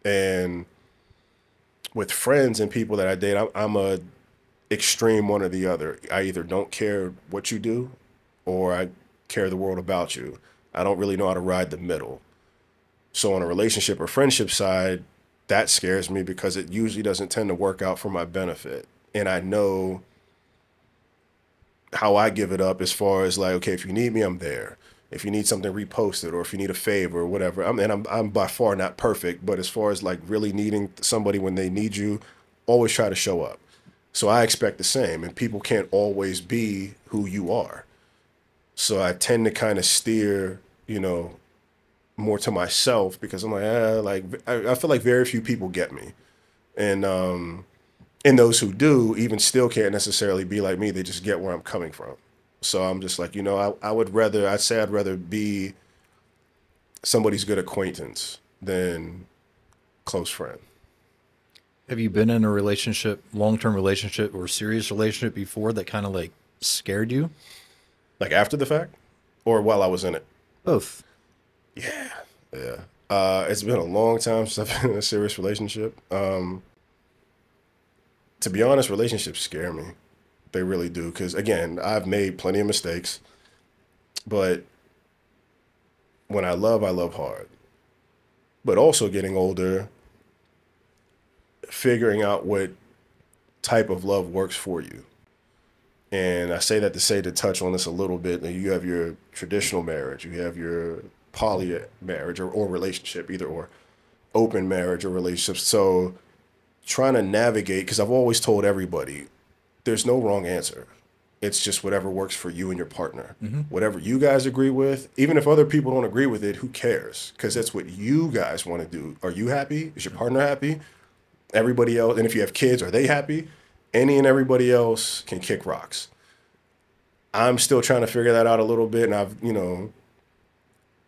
And with friends and people that I date, I'm a extreme one or the other. I either don't care what you do or I care the world about you. I don't really know how to ride the middle. So on a relationship or friendship side, that scares me because it usually doesn't tend to work out for my benefit. And I know how I give it up as far as like, okay, if you need me, I'm there. If you need something reposted or if you need a favor or whatever, I'm by far not perfect, but as far as like really needing somebody when they need you, always try to show up. So I expect the same, and people can't always be who you are. So I tend to kind of steer, more to myself because I'm like, I feel like very few people get me. And those who do even still can't necessarily be like me. They just get where I'm coming from. So I'm just like, I'd say I'd rather be somebody's good acquaintance than close friend. Have you been in a relationship, long-term relationship or serious relationship before that kind of like scared you? Like after the fact or while I was in it? Both. Yeah. It's been a long time since I've been in a serious relationship. To be honest, relationships scare me. They really do. Because again, I've made plenty of mistakes, but when I love hard. But also getting older, figuring out what type of love works for you. And I say that to touch on this a little bit. You have your traditional marriage, you have your poly marriage or relationship, either or, open marriage or relationship. So trying to navigate, because I've always told everybody, there's no wrong answer. It's just whatever works for you and your partner. Mm-hmm. Whatever you guys agree with, even if other people don't agree with it, who cares? Because that's what you guys want to do. Are you happy? Is your partner happy? Everybody else, and if you have kids, are they happy? Any and everybody else can kick rocks. I'm still trying to figure that out a little bit, and I've,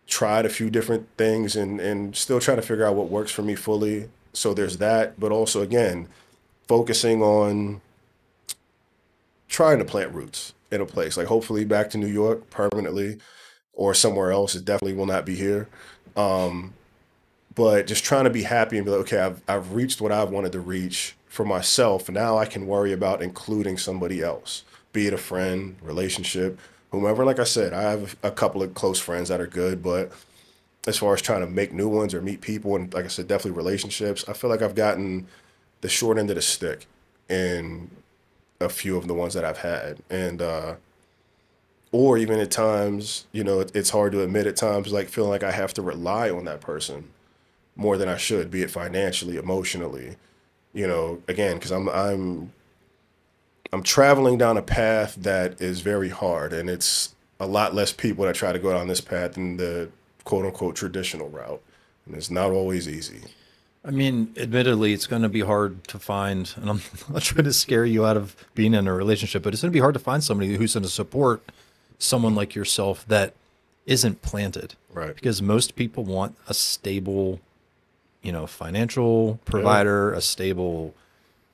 tried a few different things and still trying to figure out what works for me fully. So there's that, but also, again, focusing on trying to plant roots in a place, like hopefully back to New York permanently or somewhere else. It definitely will not be here. But just trying to be happy and be like, okay, I've reached what I've wanted to reach for myself. Now I can worry about including somebody else, be it a friend, relationship, whomever. Like I said, I have a couple of close friends that are good, but as far as trying to make new ones or meet people, and like I said, definitely relationships, I feel like I've gotten the short end of the stick in a few of the ones that I've had. And, or even at times, it's hard to admit at times, like feeling like I have to rely on that person more than I should, be it financially, emotionally, again, because I'm traveling down a path that is very hard, and it's a lot less people that try to go down this path than the quote unquote traditional route. And it's not always easy. I mean, admittedly, it's going to be hard to find, and I'm not trying to scare you out of being in a relationship, but it's going to be hard to find somebody who's going to support someone like yourself that isn't planted. Right. Because most people want a stable, financial provider, a stable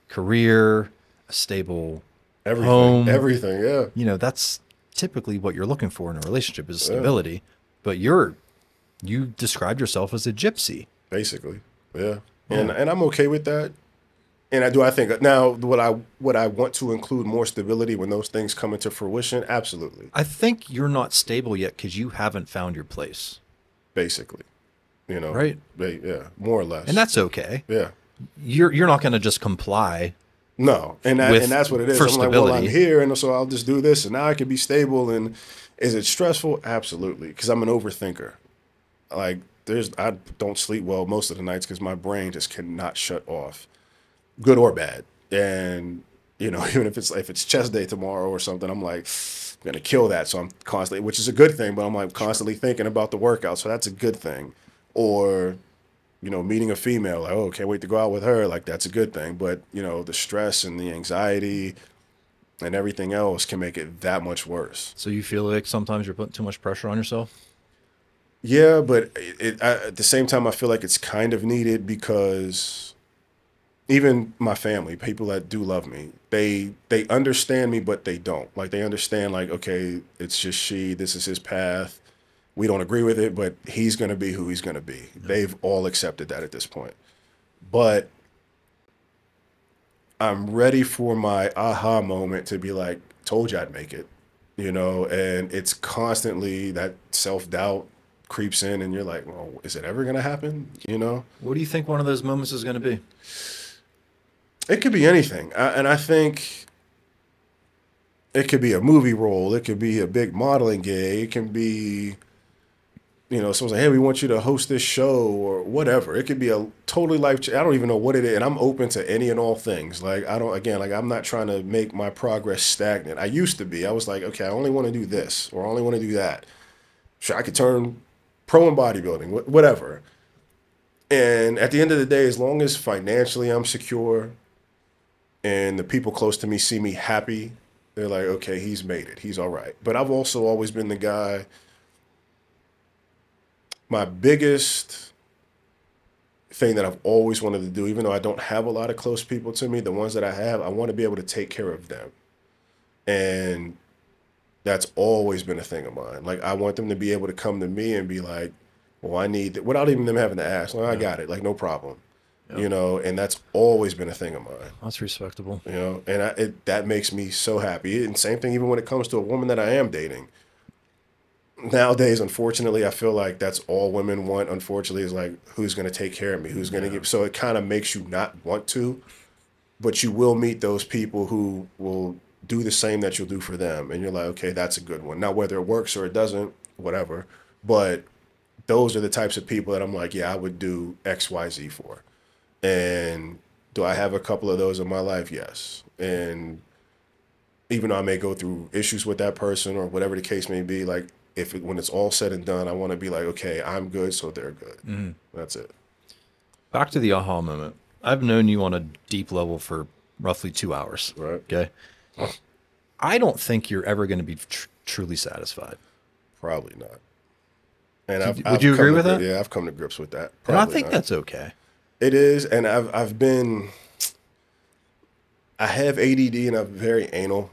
career, a stable Everything. home. Everything, yeah. That's typically what you're looking for in a relationship is stability. But you described yourself as a gypsy. Basically. Yeah. And I'm okay with that. And I think now would I want to include more stability when those things come into fruition? Absolutely. I think you're not stable yet because you haven't found your place. Basically. Right? Yeah, more or less. And that's okay. Yeah. You're not going to just comply. No, and that's what it is. For I'm stability. like, well, I'm here, and so I'll just do this, and now I can be stable. And is it stressful? Absolutely, because I'm an overthinker. Like, I don't sleep well most of the nights because my brain just cannot shut off, good or bad. And even if it's chest day tomorrow or something, I'm like, I'm gonna kill that. So I'm constantly, which is a good thing, but I'm like constantly thinking about the workout. So that's a good thing. Or meeting a female, like, oh, can't wait to go out with her. Like, that's a good thing. But, the stress and the anxiety and everything else can make it that much worse. So you feel like sometimes you're putting too much pressure on yourself? Yeah, but at the same time, I feel like it's kind of needed because even my family, people that do love me, they understand me, but they don't. Like, they understand, like, okay, it's just this is his path. We don't agree with it, but he's going to be who he's going to be. Yeah. They've all accepted that at this point. But I'm ready for my aha moment to be like, told you I'd make it, and it's constantly that self-doubt creeps in and you're like, well, is it ever going to happen? What do you think one of those moments is going to be? It could be anything. And I think it could be a movie role. It could be a big modeling gig. It can be, someone's like, hey, we want you to host this show or whatever. It could be a totally I don't even know what it is. And I'm open to any and all things. Like, I'm not trying to make my progress stagnant. I used to be. I was like, okay, I only want to do this or I only want to do that. Sure, I could turn pro in bodybuilding, whatever. And at the end of the day, as long as financially I'm secure and the people close to me see me happy, they're like, okay, he's made it. He's all right. But I've also always been the guy. My biggest thing that I've always wanted to do, even though I don't have a lot of close people to me, the ones that I have, I want to be able to take care of them. And that's always been a thing of mine. Like, I want them to be able to come to me and be like, well, I need that, without even them having to ask. Well, I got it. Like, no problem. And that's always been a thing of mine. That's respectable. And that makes me so happy. And same thing even when it comes to a woman that I am dating. Nowadays, unfortunately, I feel like that's all women want, unfortunately, is like, who's going to take care of me? Who's going to give? So it kind of makes you not want to, but you will meet those people who will do the same that you'll do for them. And you're like, okay, that's a good one. Now, whether it works or it doesn't, whatever. But those are the types of people that I'm like, yeah, I would do X, Y, Z for. And do I have a couple of those in my life? Yes. And even though I may go through issues with that person or whatever the case may be, like, when it's all said and done, I want to be like, okay, I'm good, so they're good. Mm-hmm. That's it. Back to the aha moment. I've known you on a deep level for roughly 2 hours. Right. Okay. I don't think you're ever going to be truly satisfied. Probably not. And would you agree with that? Yeah, I've come to grips with that. And I think that's okay. It is, and I have ADD and I'm very anal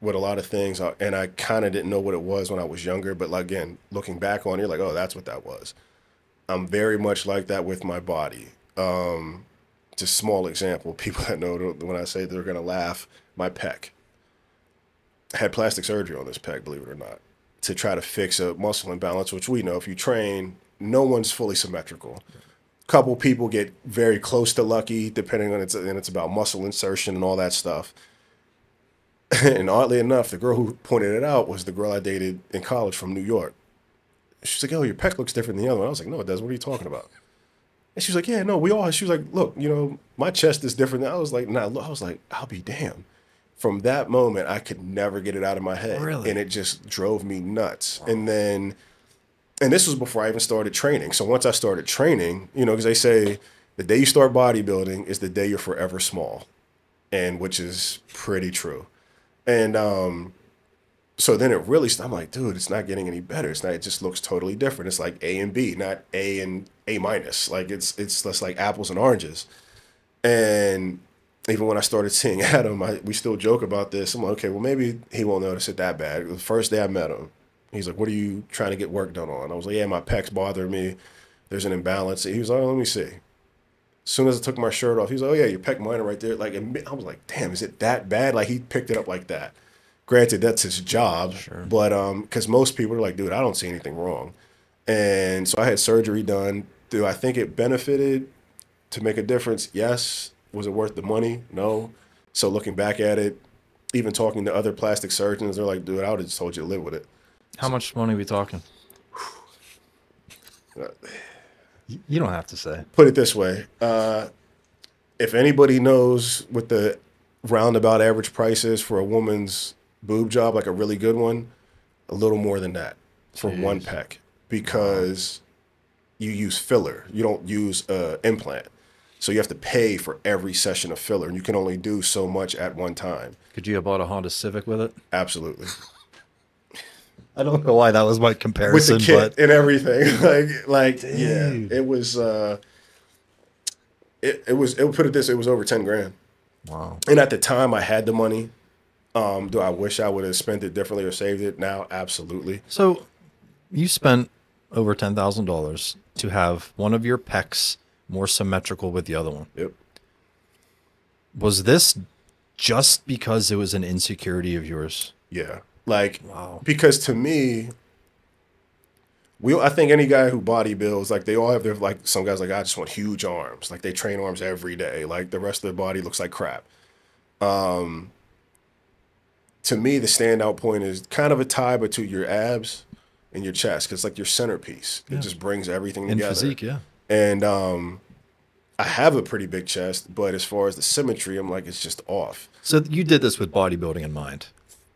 with a lot of things, and I kind of didn't know what it was when I was younger, but like, again, looking back on it, you're like, oh, that's what that was. I'm very much like that with my body. Just small example, people that know when I say they're going to laugh, my pec. I had plastic surgery on this pec, believe it or not, to try to fix a muscle imbalance, which we know if you train, no one's fully symmetrical. Couple people get very close to lucky, depending on it's about muscle insertion and all that stuff. And oddly enough, the girl who pointed it out was the girl I dated in college from New York. She's like, oh, your pec looks different than the other one. I was like, no, it doesn't. What are you talking about? And she was like, yeah, no, she was like, look, my chest is different. I was like, nah, look. I was like, I'll be damned. From that moment, I could never get it out of my head. Really? And it just drove me nuts. Wow. And this was before I even started training. So once I started training, because they say the day you start bodybuilding is the day you're forever small, and which is pretty true. And so then it really, I'm like, dude, it's not getting any better. It's not. It just looks totally different. It's like A and B, not A and A minus. Like it's less like apples and oranges. And even when I started seeing Adam, we still joke about this. I'm like, okay, well, maybe he won't notice it that bad. The first day I met him, he's like, what are you trying to get work done on? I was like, yeah, my pecs bother me. There's an imbalance. He was like, oh, let me see. As soon as I took my shirt off, he was like, oh, yeah, your pec minor right there. Like, I was like, damn, is it that bad? Like, he picked it up like that. Granted, that's his job. Sure. But because most people are like, dude, I don't see anything wrong. And so I had surgery done. Do I think it benefited to make a difference? Yes. Was it worth the money? No. So looking back at it, even talking to other plastic surgeons, they're like, dude, I would have just told you to live with it. How much money are we talking? You don't have to say. Put it this way. If anybody knows what the roundabout average price is for a woman's boob job, like a really good one, a little more than that for one pec, because you use filler. You don't use implant. So you have to pay for every session of filler, and you can only do so much at one time. Could you have bought a Honda Civic with it? Absolutely. I don't know why that was my comparison. With the kit but and everything. Yeah, it was, it was, put it this, it was over 10 grand. Wow. And at the time I had the money. Do I wish I would have spent it differently or saved it now? Absolutely. So you spent over $10,000 to have one of your pecs more symmetrical with the other one. Yep. Was this just because it was an insecurity of yours? Yeah. Like, wow. Because to me, I think any guy who bodybuilds, like they all have their, like some guys like, I just want huge arms. Like they train arms every day. Like the rest of their body looks like crap. To me, the standout point is kind of a tie between your abs and your chest. Cause it's like your centerpiece. It just brings everything together. And physique, yeah. And I have a pretty big chest, but as far as the symmetry, I'm like, it's just off. So you did this with bodybuilding in mind.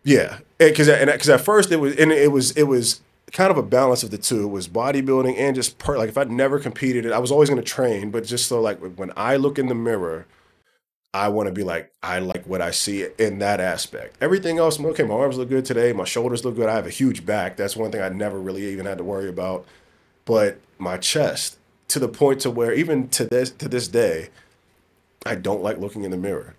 Yeah, because at first it was kind of a balance of the two. It was bodybuilding and just like if I'd never competed, I was always going to train, but just so like when I look in the mirror, I want to be like, I like what I see in that aspect. Everything else, okay, my arms look good today, my shoulders look good. I have a huge back. That's one thing I never really even had to worry about. But my chest, to the point to where even to this day, I don't like looking in the mirror.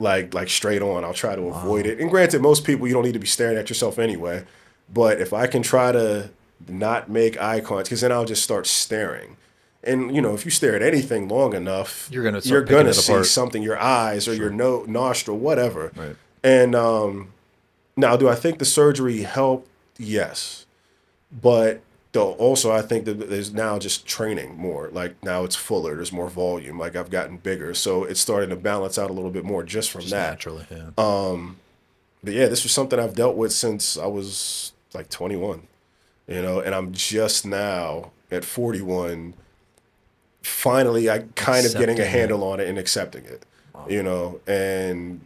Like straight on. I'll try to avoid it. And granted, most people, you don't need to be staring at yourself anyway. But if I can try to not make eye contact, because then I'll just start staring. And, you know, if you stare at anything long enough, you're going to see something, your eyes or your nostril, whatever. Right. And now, do I think the surgery helped? Yes. But though also I think that there's now just training more. Like now it's fuller, there's more volume. Like I've gotten bigger, so it's starting to balance out a little bit more just from that. Naturally, yeah. But yeah, this was something I've dealt with since I was like 21, you know, and I'm just now at 41. Finally, I kind of getting a handle on it and accepting it, you know, and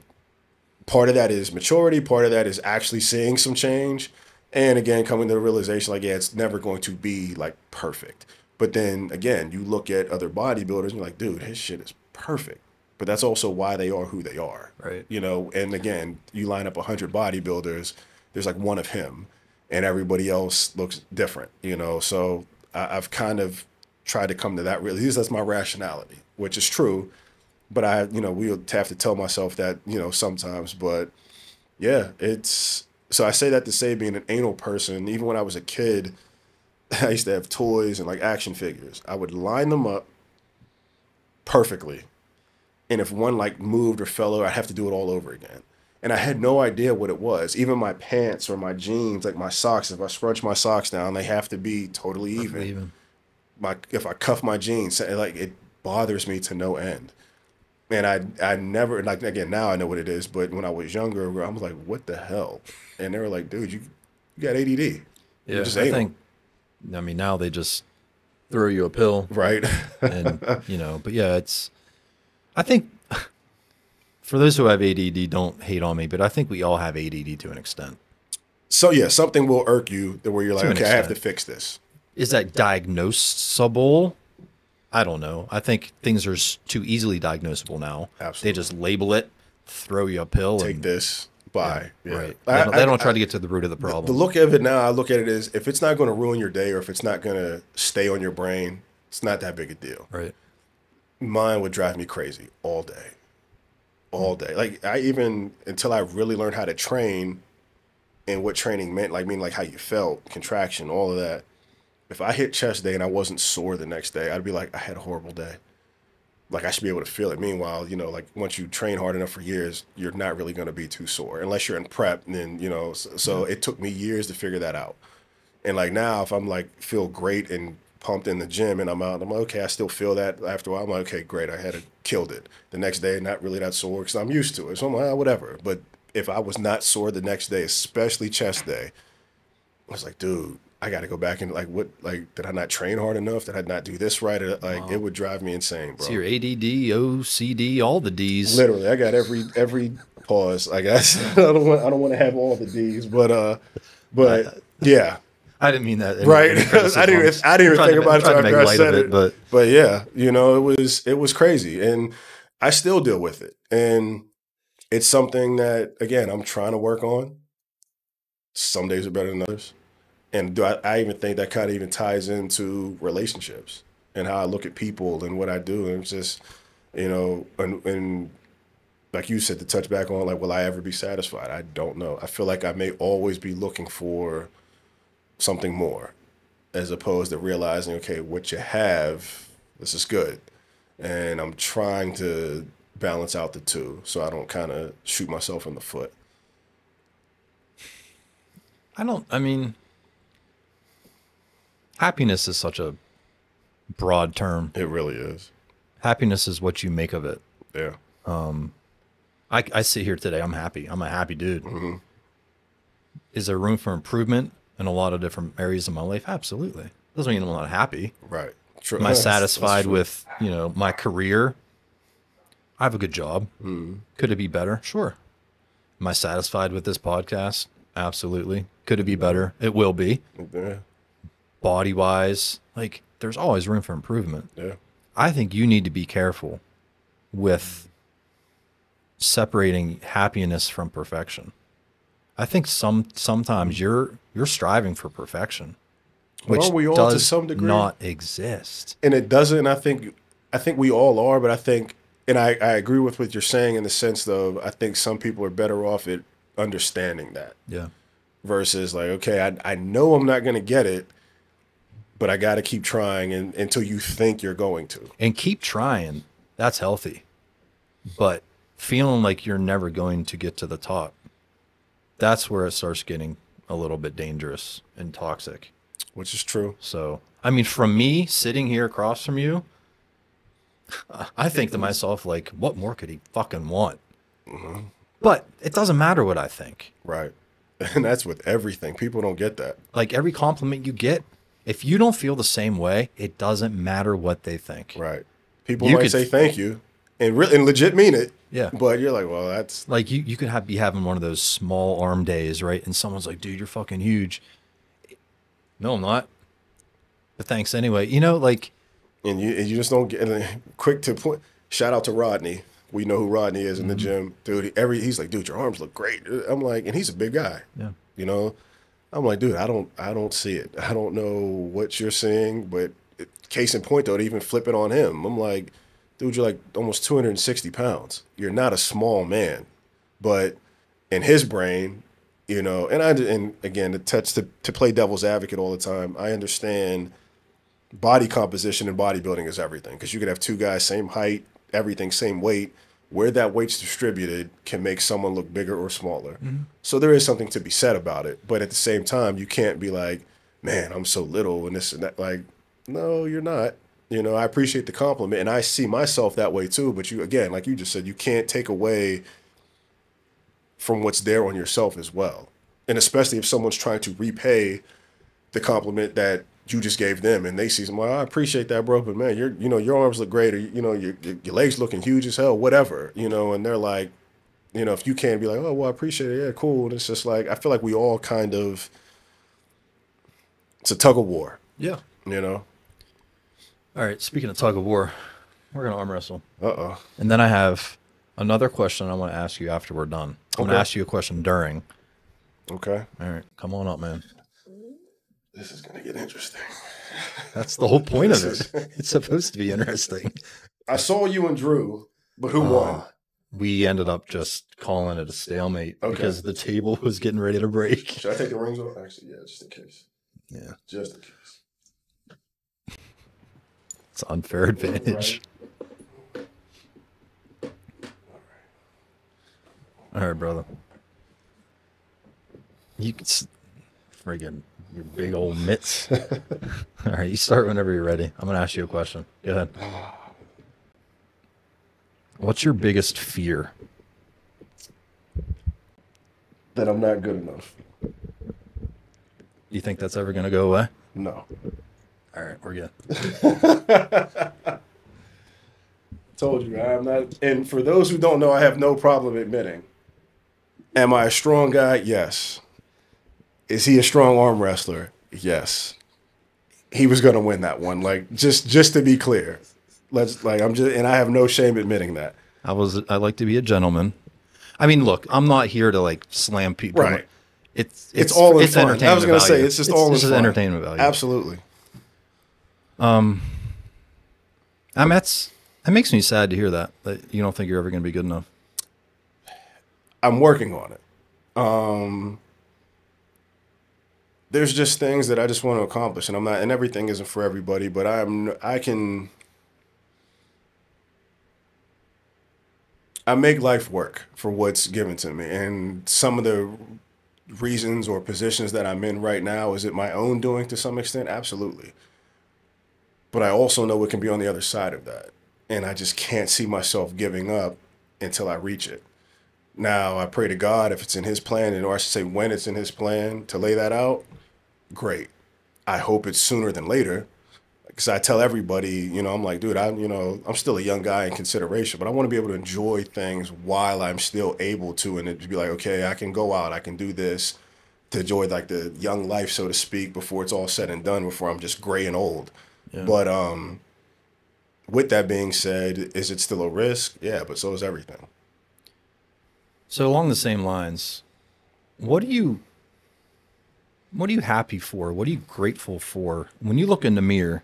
part of that is maturity. Part of that is actually seeing some change. And again, coming to the realization, like, yeah, it's never going to be like perfect. But then again, you look at other bodybuilders and you're like, dude, his shit is perfect. But that's also why they are who they are. Right. You know, and again, you line up 100 bodybuilders, there's like one of him and everybody else looks different, you know? So I've kind of tried to come to that realization. That's my rationality, which is true. But we'll have to tell myself that, you know, sometimes, but yeah, so I say that to say, being an anal person, even when I was a kid, I used to have toys and like action figures. I would line them up perfectly. And if one like moved or fell over, I'd have to do it all over again. And I had no idea what it was. Even my pants or my jeans, like my socks, if I scrunch my socks down, they have to be totally even. If I cuff my jeans, like it bothers me to no end. And I never, like, again, now I know what it is, but when I was younger, I was like, what the hell? And they were like, dude, you got ADD. Yeah, I mean, now they just throw you a pill. Right. And, you know, but yeah, I think for those who have ADD, don't hate on me, but I think we all have ADD to an extent. So yeah, something will irk you where you're like, okay, I have to fix this. Is that diagnosable? I don't know. I think things are too easily diagnosable now. Absolutely. They just label it, throw you a pill. Take this, bye. Yeah. Right. They don't try to get to the root of the problem. The look of it now, I look at it as if it's not going to ruin your day or if it's not going to stay on your brain, it's not that big a deal. Right. Mine would drive me crazy all day. All day. Like I even, until I really learned how to train and what training meant, like how you felt, contraction, all of that. If I hit chest day and I wasn't sore the next day, I'd be like, I had a horrible day. Like I should be able to feel it. Meanwhile, like once you train hard enough for years, you're not really going to be too sore unless you're in prep. And then, so it took me years to figure that out. And like now, if I'm like, feel great and pumped in the gym and I'm out, I'm like, okay, I still feel that after a while. I'm like, okay, great. Killed it. The next day, not really that sore because I'm used to it. So I'm like, whatever. But if I was not sore the next day, especially chest day, I was like, dude, I got to go back and did I not train hard enough? Did I not do this right? It would drive me insane, bro. So your ADD, OCD, all the D's. Literally, I got every pause. I guess I don't want to have all the D's, but yeah. I didn't mean that. Right. I didn't even think about it after I said it. But yeah, it was crazy, and I still deal with it, and it's something that again I'm trying to work on. Some days are better than others. And I even think that kind of even ties into relationships and how I look at people and what I do. And it's just, and like you said, to touch back on, like, will I ever be satisfied? I don't know. I feel like I may always be looking for something more as opposed to realizing, okay, what you have, this is good. And I'm trying to balance out the two so I don't kind of shoot myself in the foot. Happiness is such a broad term. It really is. Happiness is what you make of it. Yeah. I sit here today. I'm happy. I'm a happy dude. Mm-hmm. Is there room for improvement in a lot of different areas of my life? Absolutely. Doesn't mean I'm not happy. Right. True. Am I satisfied with, my career? I have a good job. Mm. Could it be better? Sure. Am I satisfied with this podcast? Absolutely. Could it be better? It will be. Yeah. Body-wise, there's always room for improvement. Yeah. I think you need to be careful with separating happiness from perfection. I think sometimes you're striving for perfection, which we all does to some degree not exist. And it doesn't. I think we all are, but I think, and I agree with what you're saying in the sense of I think some people are better off at understanding that. Yeah. Versus like, okay, I know I'm not going to get it, but I got to keep trying until you think you're going to. And keep trying. That's healthy. But feeling like you're never going to get to the top, that's where it starts getting a little bit dangerous and toxic. Which is true. So, from me sitting here across from you, I think to myself, what more could he fucking want? Mm-hmm. But it doesn't matter what I think. Right. And that's with everything. People don't get that. Every compliment you get, if you don't feel the same way, it doesn't matter what they think. Right. People might say thank you and legit mean it. Yeah. But you're like, well, that's you could be having one of those small arm days, right? And someone's like, dude, you're fucking huge. No, I'm not. But thanks anyway. and you just don't get quick to point. Shout out to Rodney. We know who Rodney is in the gym. Dude, he's like, dude, your arms look great. I'm like, and he's a big guy. Yeah. I'm like, dude, I don't see it. I don't know what you're seeing, but case in point, though, to even flip it on him, I'm like, dude, you're like almost 260 pounds. You're not a small man, but in his brain, and again, to play devil's advocate all the time, I understand body composition and bodybuilding is everything because you could have two guys, same height, everything, same weight. Where that weight's distributed can make someone look bigger or smaller. Mm-hmm. So there is something to be said about it. But at the same time, you can't be like, man, I'm so little and this and that. Like, no, you're not. I appreciate the compliment. And I see myself that way too. But you, again, like you just said, you can't take away from what's there on yourself as well. And especially if someone's trying to repay the compliment that you just gave them and they see some, well, I appreciate that, bro, but man, your arms look great, or your legs looking huge as hell, whatever, and they're like, if you can't be like, oh, well, I appreciate it, yeah, cool. And it's just like, I feel like we all kind of, it's a tug of war. Yeah. All right, speaking of tug of war, we're going to arm wrestle. Uh-oh. And then I have another question I want to ask you after we're done. I'm going to ask you a question during. Okay. All right, come on up, man. This is going to get interesting. That's the whole point of it. It's supposed to be interesting. I saw you and Drew, but who won? We ended up just calling it a stalemate because the table was getting ready to break. Should I take the rings off? Actually, yeah, just in case. Yeah. Just in case. It's an unfair advantage. All right, brother. You can friggin' your big old mitts. All right, you start whenever you're ready. I'm going to ask you a question. Go ahead. What's your biggest fear? That I'm not good enough. You think that's ever going to go away? No. All right, we're good. Told you, I'm not. And for those who don't know, I have no problem admitting. Am I a strong guy? Yes. Is he a strong arm wrestler? Yes. He was going to win that one. Like, just to be clear. And I have no shame admitting that. I like to be a gentleman. I mean, look, I'm not here to like slam people. Right. It's all in it's fun. entertainment. I was going to say value. it's just all in fun. Entertainment value. Absolutely. That makes me sad to hear that you don't think you're ever going to be good enough. I'm working on it. There's just things that I just want to accomplish, and I'm not. And everything isn't for everybody, but I make life work for what's given to me, and some of the reasons or positions that I'm in right now, is it my own doing to some extent? Absolutely. But I also know what can be on the other side of that. And I just can't see myself giving up until I reach it. Now, I pray to God if it's in his plan, or I should say when it's in his plan to lay that out, great. I hope it's sooner than later. Because I tell everybody, I'm like, dude, I'm still a young guy in consideration, but I want to be able to enjoy things while I'm still able to, and it'd be like, okay, I can go out, I can do this, to enjoy like the young life, so to speak, before it's all said and done, before I'm just gray and old. Yeah. But with that being said, is it still a risk? Yeah, but so is everything. So along the same lines, what are you happy for? What are you grateful for? When you look in the mirror,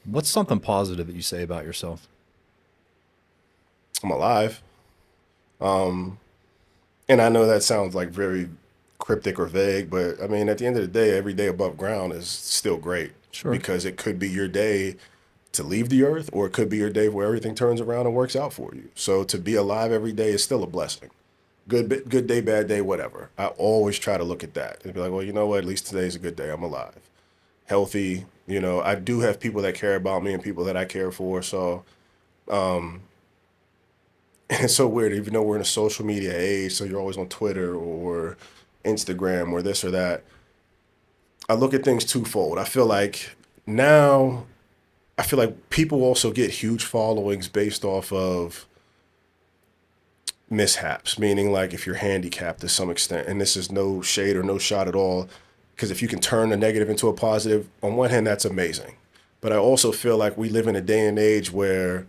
what's something positive that you say about yourself? I'm alive. And I know that sounds like very cryptic or vague, but I mean, at the end of the day, every day above ground is still great. Sure. Because it could be your day to leave the earth, or it could be your day where everything turns around and works out for you. So to be alive every day is still a blessing. Good day, bad day, whatever. I always try to look at that and be like, well, you know what? At least today's a good day. I'm alive, healthy. I do have people that care about me and people that I care for. So, and it's so weird, even though we're in a social media age, so you're always on Twitter or Instagram or this or that. I look at things twofold. I feel like people also get huge followings based off of mishaps, meaning like if you're handicapped to some extent, and this is no shade or no shot at all, because if you can turn a negative into a positive, on one hand, that's amazing. But I also feel like we live in a day and age where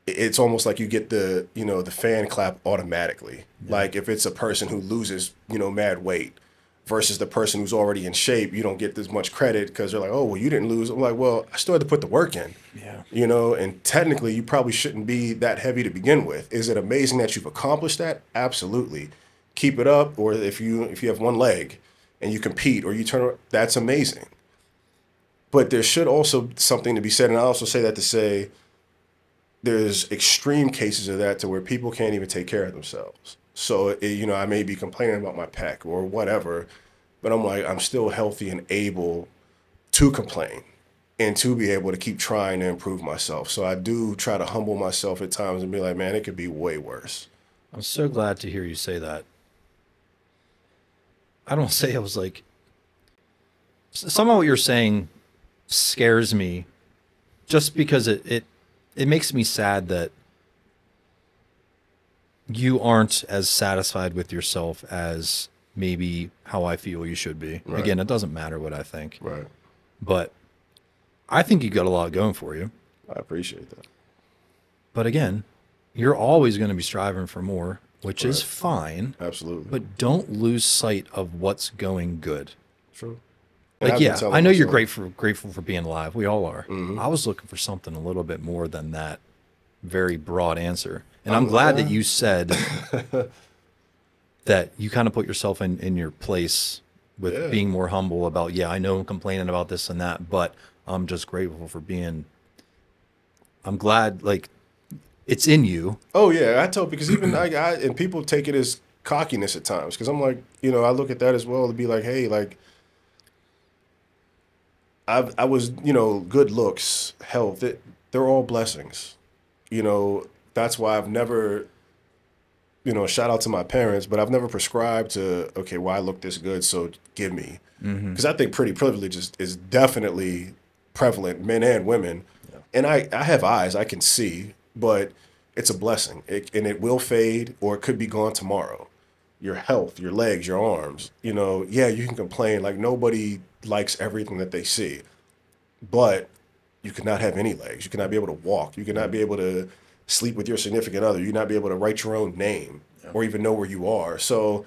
it's almost like you get the fan clap automatically. Yeah. Like if it's a person who loses, mad weight versus the person who's already in shape, you don't get as much credit because they're like, oh, well, you didn't lose. I'm like, well, I still had to put the work in. Yeah. And technically you probably shouldn't be that heavy to begin with. Is it amazing that you've accomplished that? Absolutely. Keep it up. Or if you have one leg and you compete or you turn, that's amazing. But there should also something to be said. And I also say that to say there's extreme cases of that to where people can't even take care of themselves. So, I may be complaining about my pec or whatever, but I'm like, I'm still healthy and able to complain and to be able to keep trying to improve myself. So I do try to humble myself at times and be like, man, it could be way worse. I'm so glad to hear you say that. I don't say I was like, some of what you're saying scares me just because it makes me sad that you aren't as satisfied with yourself as maybe how I feel you should be. Right. Again, it doesn't matter what I think. Right. But I think you got a lot going for you. I appreciate that. But again, you're always going to be striving for more, which is fine. Absolutely. But don't lose sight of what's going good. True. Like, yeah, I know you're grateful for being alive. We all are. Mm-hmm. I was looking for something a little bit more than that very broad answer. And I'm glad that you said that you kind of put yourself in your place with being more humble about, I know I'm complaining about this and that, but I'm just grateful for being, I'm glad, like, it's in you. Oh, yeah. I tell, because even and people take it as cockiness at times, because I'm like, I look at that as well to be like, hey, like, I was, good looks, health, they're all blessings. That's why I've never, shout out to my parents, but I've never prescribed to, okay, well, I look this good, so give me. Because I think pretty privilege is definitely prevalent, men and women. Yeah. And I have eyes, I can see, but it's a blessing. And it will fade, or it could be gone tomorrow. Your health, your legs, your arms, you can complain. Like, nobody likes everything that they see. But you cannot have any legs. You cannot be able to walk. You cannot be able to sleep with your significant other. You cannot be able to write your own name or even know where you are. So,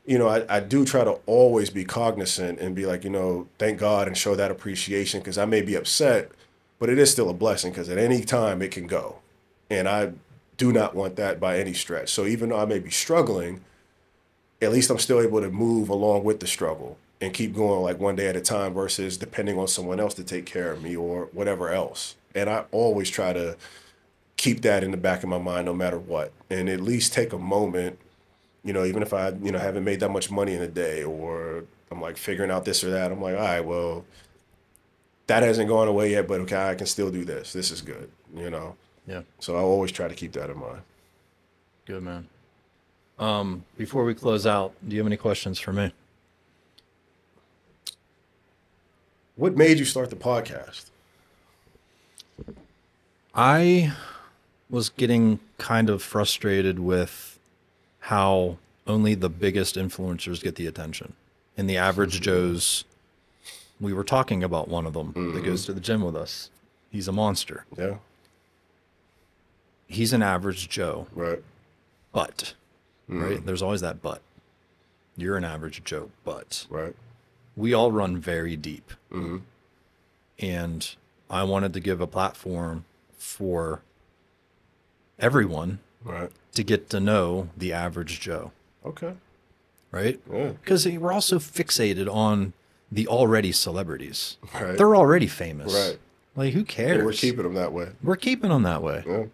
I do try to always be cognizant and be like, thank God and show that appreciation, because I may be upset, but it is still a blessing, because at any time it can go. And I do not want that by any stretch. So even though I may be struggling, at least I'm still able to move along with the struggle and keep going, like, one day at a time, versus depending on someone else to take care of me or whatever else. And I always try to keep that in the back of my mind no matter what, and at least take a moment, even if I, haven't made that much money in a day, or I'm like figuring out this or that. I'm like, all right, well, that hasn't gone away yet, but okay, I can still do this. This is good, Yeah. So I always try to keep that in mind. Good, man. Before we close out, do you have any questions for me? What made you start the podcast? I was getting kind of frustrated with how only the biggest influencers get the attention. And the average Joes, we were talking about one of them that goes to the gym with us. He's a monster. Yeah. He's an average Joe. Right. But, right? There's always that but. You're an average Joe, but. Right. We all run very deep. And I wanted to give a platform for everyone to get to know the average Joe. Okay. Right? Yeah. Because we're also fixated on the already celebrities. Right. They're already famous. Right. Like, who cares? And we're keeping them that way. We're keeping them that way. Yeah.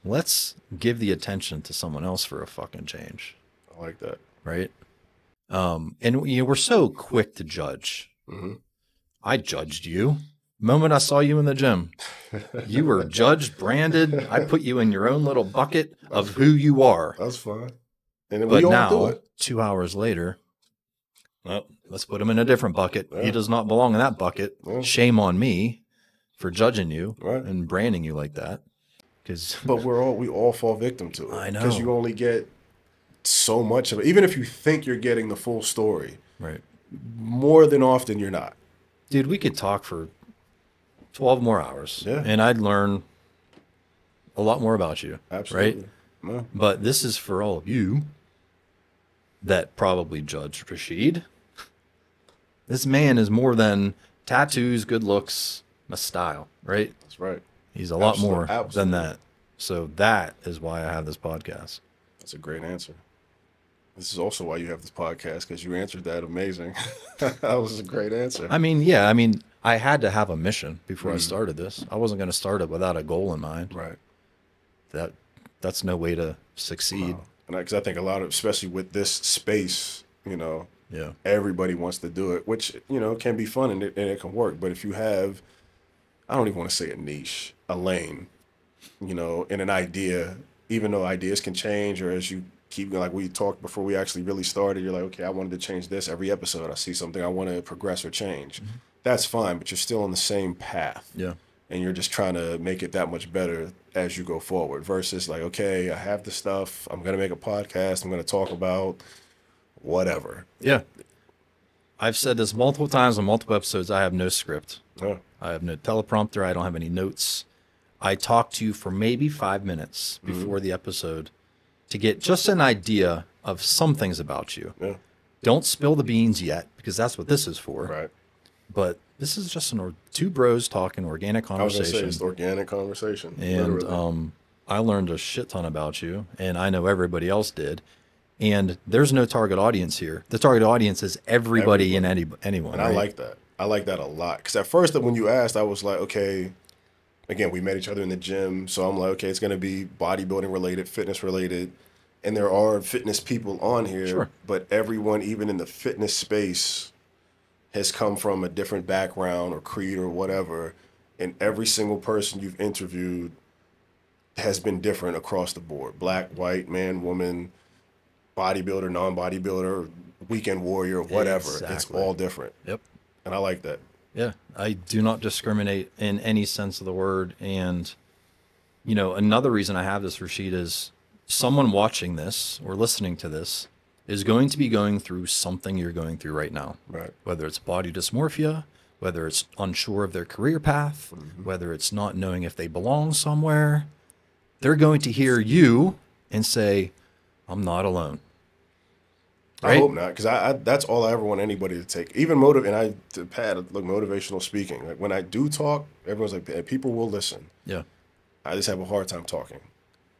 Let's give the attention to someone else for a fucking change. I like that. Right? And we're so quick to judge. I judged you. The moment I saw you in the gym, you were judged, branded. I put you in your own little bucket of who you are. That's fine. And then But we all now, do it. 2 hours later, well, let's put him in a different bucket. Yeah. He does not belong in that bucket. Yeah. Shame on me for judging you Right. and branding you like that. But we all fall victim to it. I know. Because you only get so much of it. Even if you think you're getting the full story, Right. more than often you're not. Dude, we could talk for 12 more hours. Yeah. And I'd learn a lot more about you. Absolutely. Right? No. But this is for all of you that probably judged Rashid. This man is more than tattoos, good looks, a style, right? That's right. He's a lot more Absolutely. than that. So that is why I have this podcast. That's a great answer. This is also why you have this podcast, because you answered that amazing. That was a great answer. I mean, I had to have a mission before I started this. I wasn't going to start it without a goal in mind. Right. That's no way to succeed. Wow. And because I think a lot of, especially with this space, Yeah. everybody wants to do it, which, can be fun and it can work. But if you have, I don't even want to say a niche, a lane, and an idea, even though ideas can change, or as you keep, like we talked before we actually really started, you're like, okay, I wanted to change this. Every episode I see something I want to progress or change. That's fine, but you're still on the same path. Yeah. And you're just trying to make it that much better as you go forward, versus like, okay, I have the stuff, I'm going to make a podcast, I'm going to talk about whatever. Yeah. I've said this multiple times on multiple episodes. I have no script. Yeah. I have no teleprompter. I don't have any notes. I talk to you for maybe 5 minutes before the episode to get just an idea of some things about you. Yeah. Don't spill the beans yet, because that's what this is for. Right. But this is just two bros talking organic I was conversation. gonna say it's organic conversation. And literally. I learned a shit ton about you, and I know everybody else did. And there's no target audience here. The target audience is everybody and anyone. And right? I like that. I like that a lot. Because at first, when you asked, I was like, okay, again, we met each other in the gym. So I'm like, okay, it's going to be bodybuilding related, fitness related. And there are fitness people on here. Sure. But everyone, even in the fitness space, has come from a different background or creed or whatever. And every single person you've interviewed has been different across the board. Black, white, man, woman, bodybuilder, non-bodybuilder, weekend warrior, whatever. Exactly. It's all different. Yep. And I like that. Yeah. I do not discriminate in any sense of the word. And, you know, another reason I have this, Rashid, is someone watching this or listening to this is going to be going through something you're going through right now. Right. Whether it's body dysmorphia, whether it's unsure of their career path, whether it's not knowing if they belong somewhere, they're going to hear you and say, I'm not alone. I hope not, because I that's all I ever want anybody to take. Even motivational speaking. Like when I do talk, everyone's like, hey, people will listen. Yeah. I just have a hard time talking.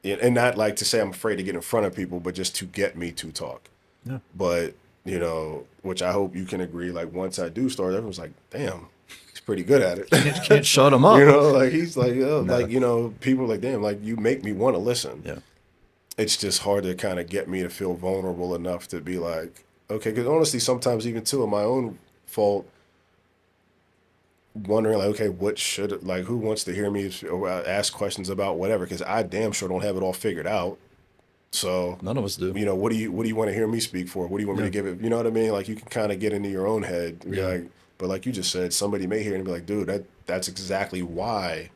And not like to say I'm afraid to get in front of people, but just to get me to talk. Yeah. But, you know, which I hope you can agree, like once I do start, everyone's like, damn, he's pretty good at it. Can't shut him up. You know, like he's like, oh, like, you know, people are like, damn, like you make me want to listen. Yeah. It's just hard to kind of get me to feel vulnerable enough to be like, okay, because honestly, sometimes even too, of my own fault, wondering like, okay, who wants to hear me or ask questions about whatever? Because I damn sure don't have it all figured out. So None of us do. you know, what do you want to hear me speak for? What do you want me to give it? You know what I mean? Like you can kind of get into your own head, and be like, but like you just said, somebody may hear it and be like, dude, that's exactly why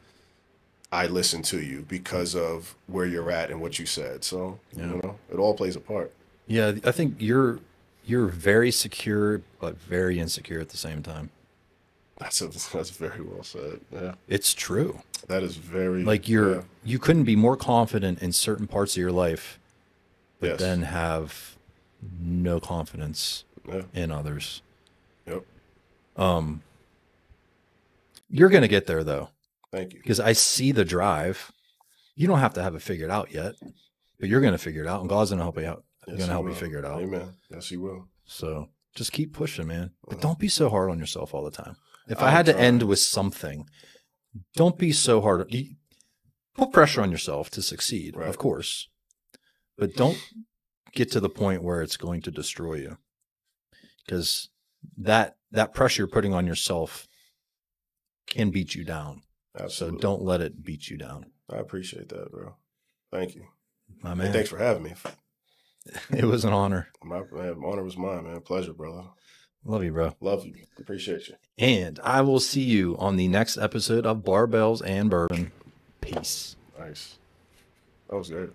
I listen to you, because of where you're at and what you said. So you know, it all plays a part. Yeah, I think you're very secure but very insecure at the same time. That's very well said. Yeah, It's true. that is very Like you couldn't be more confident in certain parts of your life, but Yes. then have no confidence Yeah. in others. Yep. You're going to get there though, Thank you. because I see the drive. You don't have to have it figured out yet, but you're going to figure it out, and God's going to help you out. He's going to help you figure it out. Amen. Yes, He will. So just keep pushing, man. But don't be so hard on yourself all the time. If I I'm had to trying. end with something, don't be so hard. Put pressure on yourself to succeed, Right. of course, but don't get to the point where it's going to destroy you, because that pressure you're putting on yourself can beat you down. Absolutely. So don't let it beat you down. I appreciate that, bro. Thank you. My And man, thanks for having me. it was an honor. My honor was mine, man. Pleasure, brother. Love you, bro. Love you. Appreciate you. And I will see you on the next episode of Barbells and Bourbon. Peace. Nice. That was good.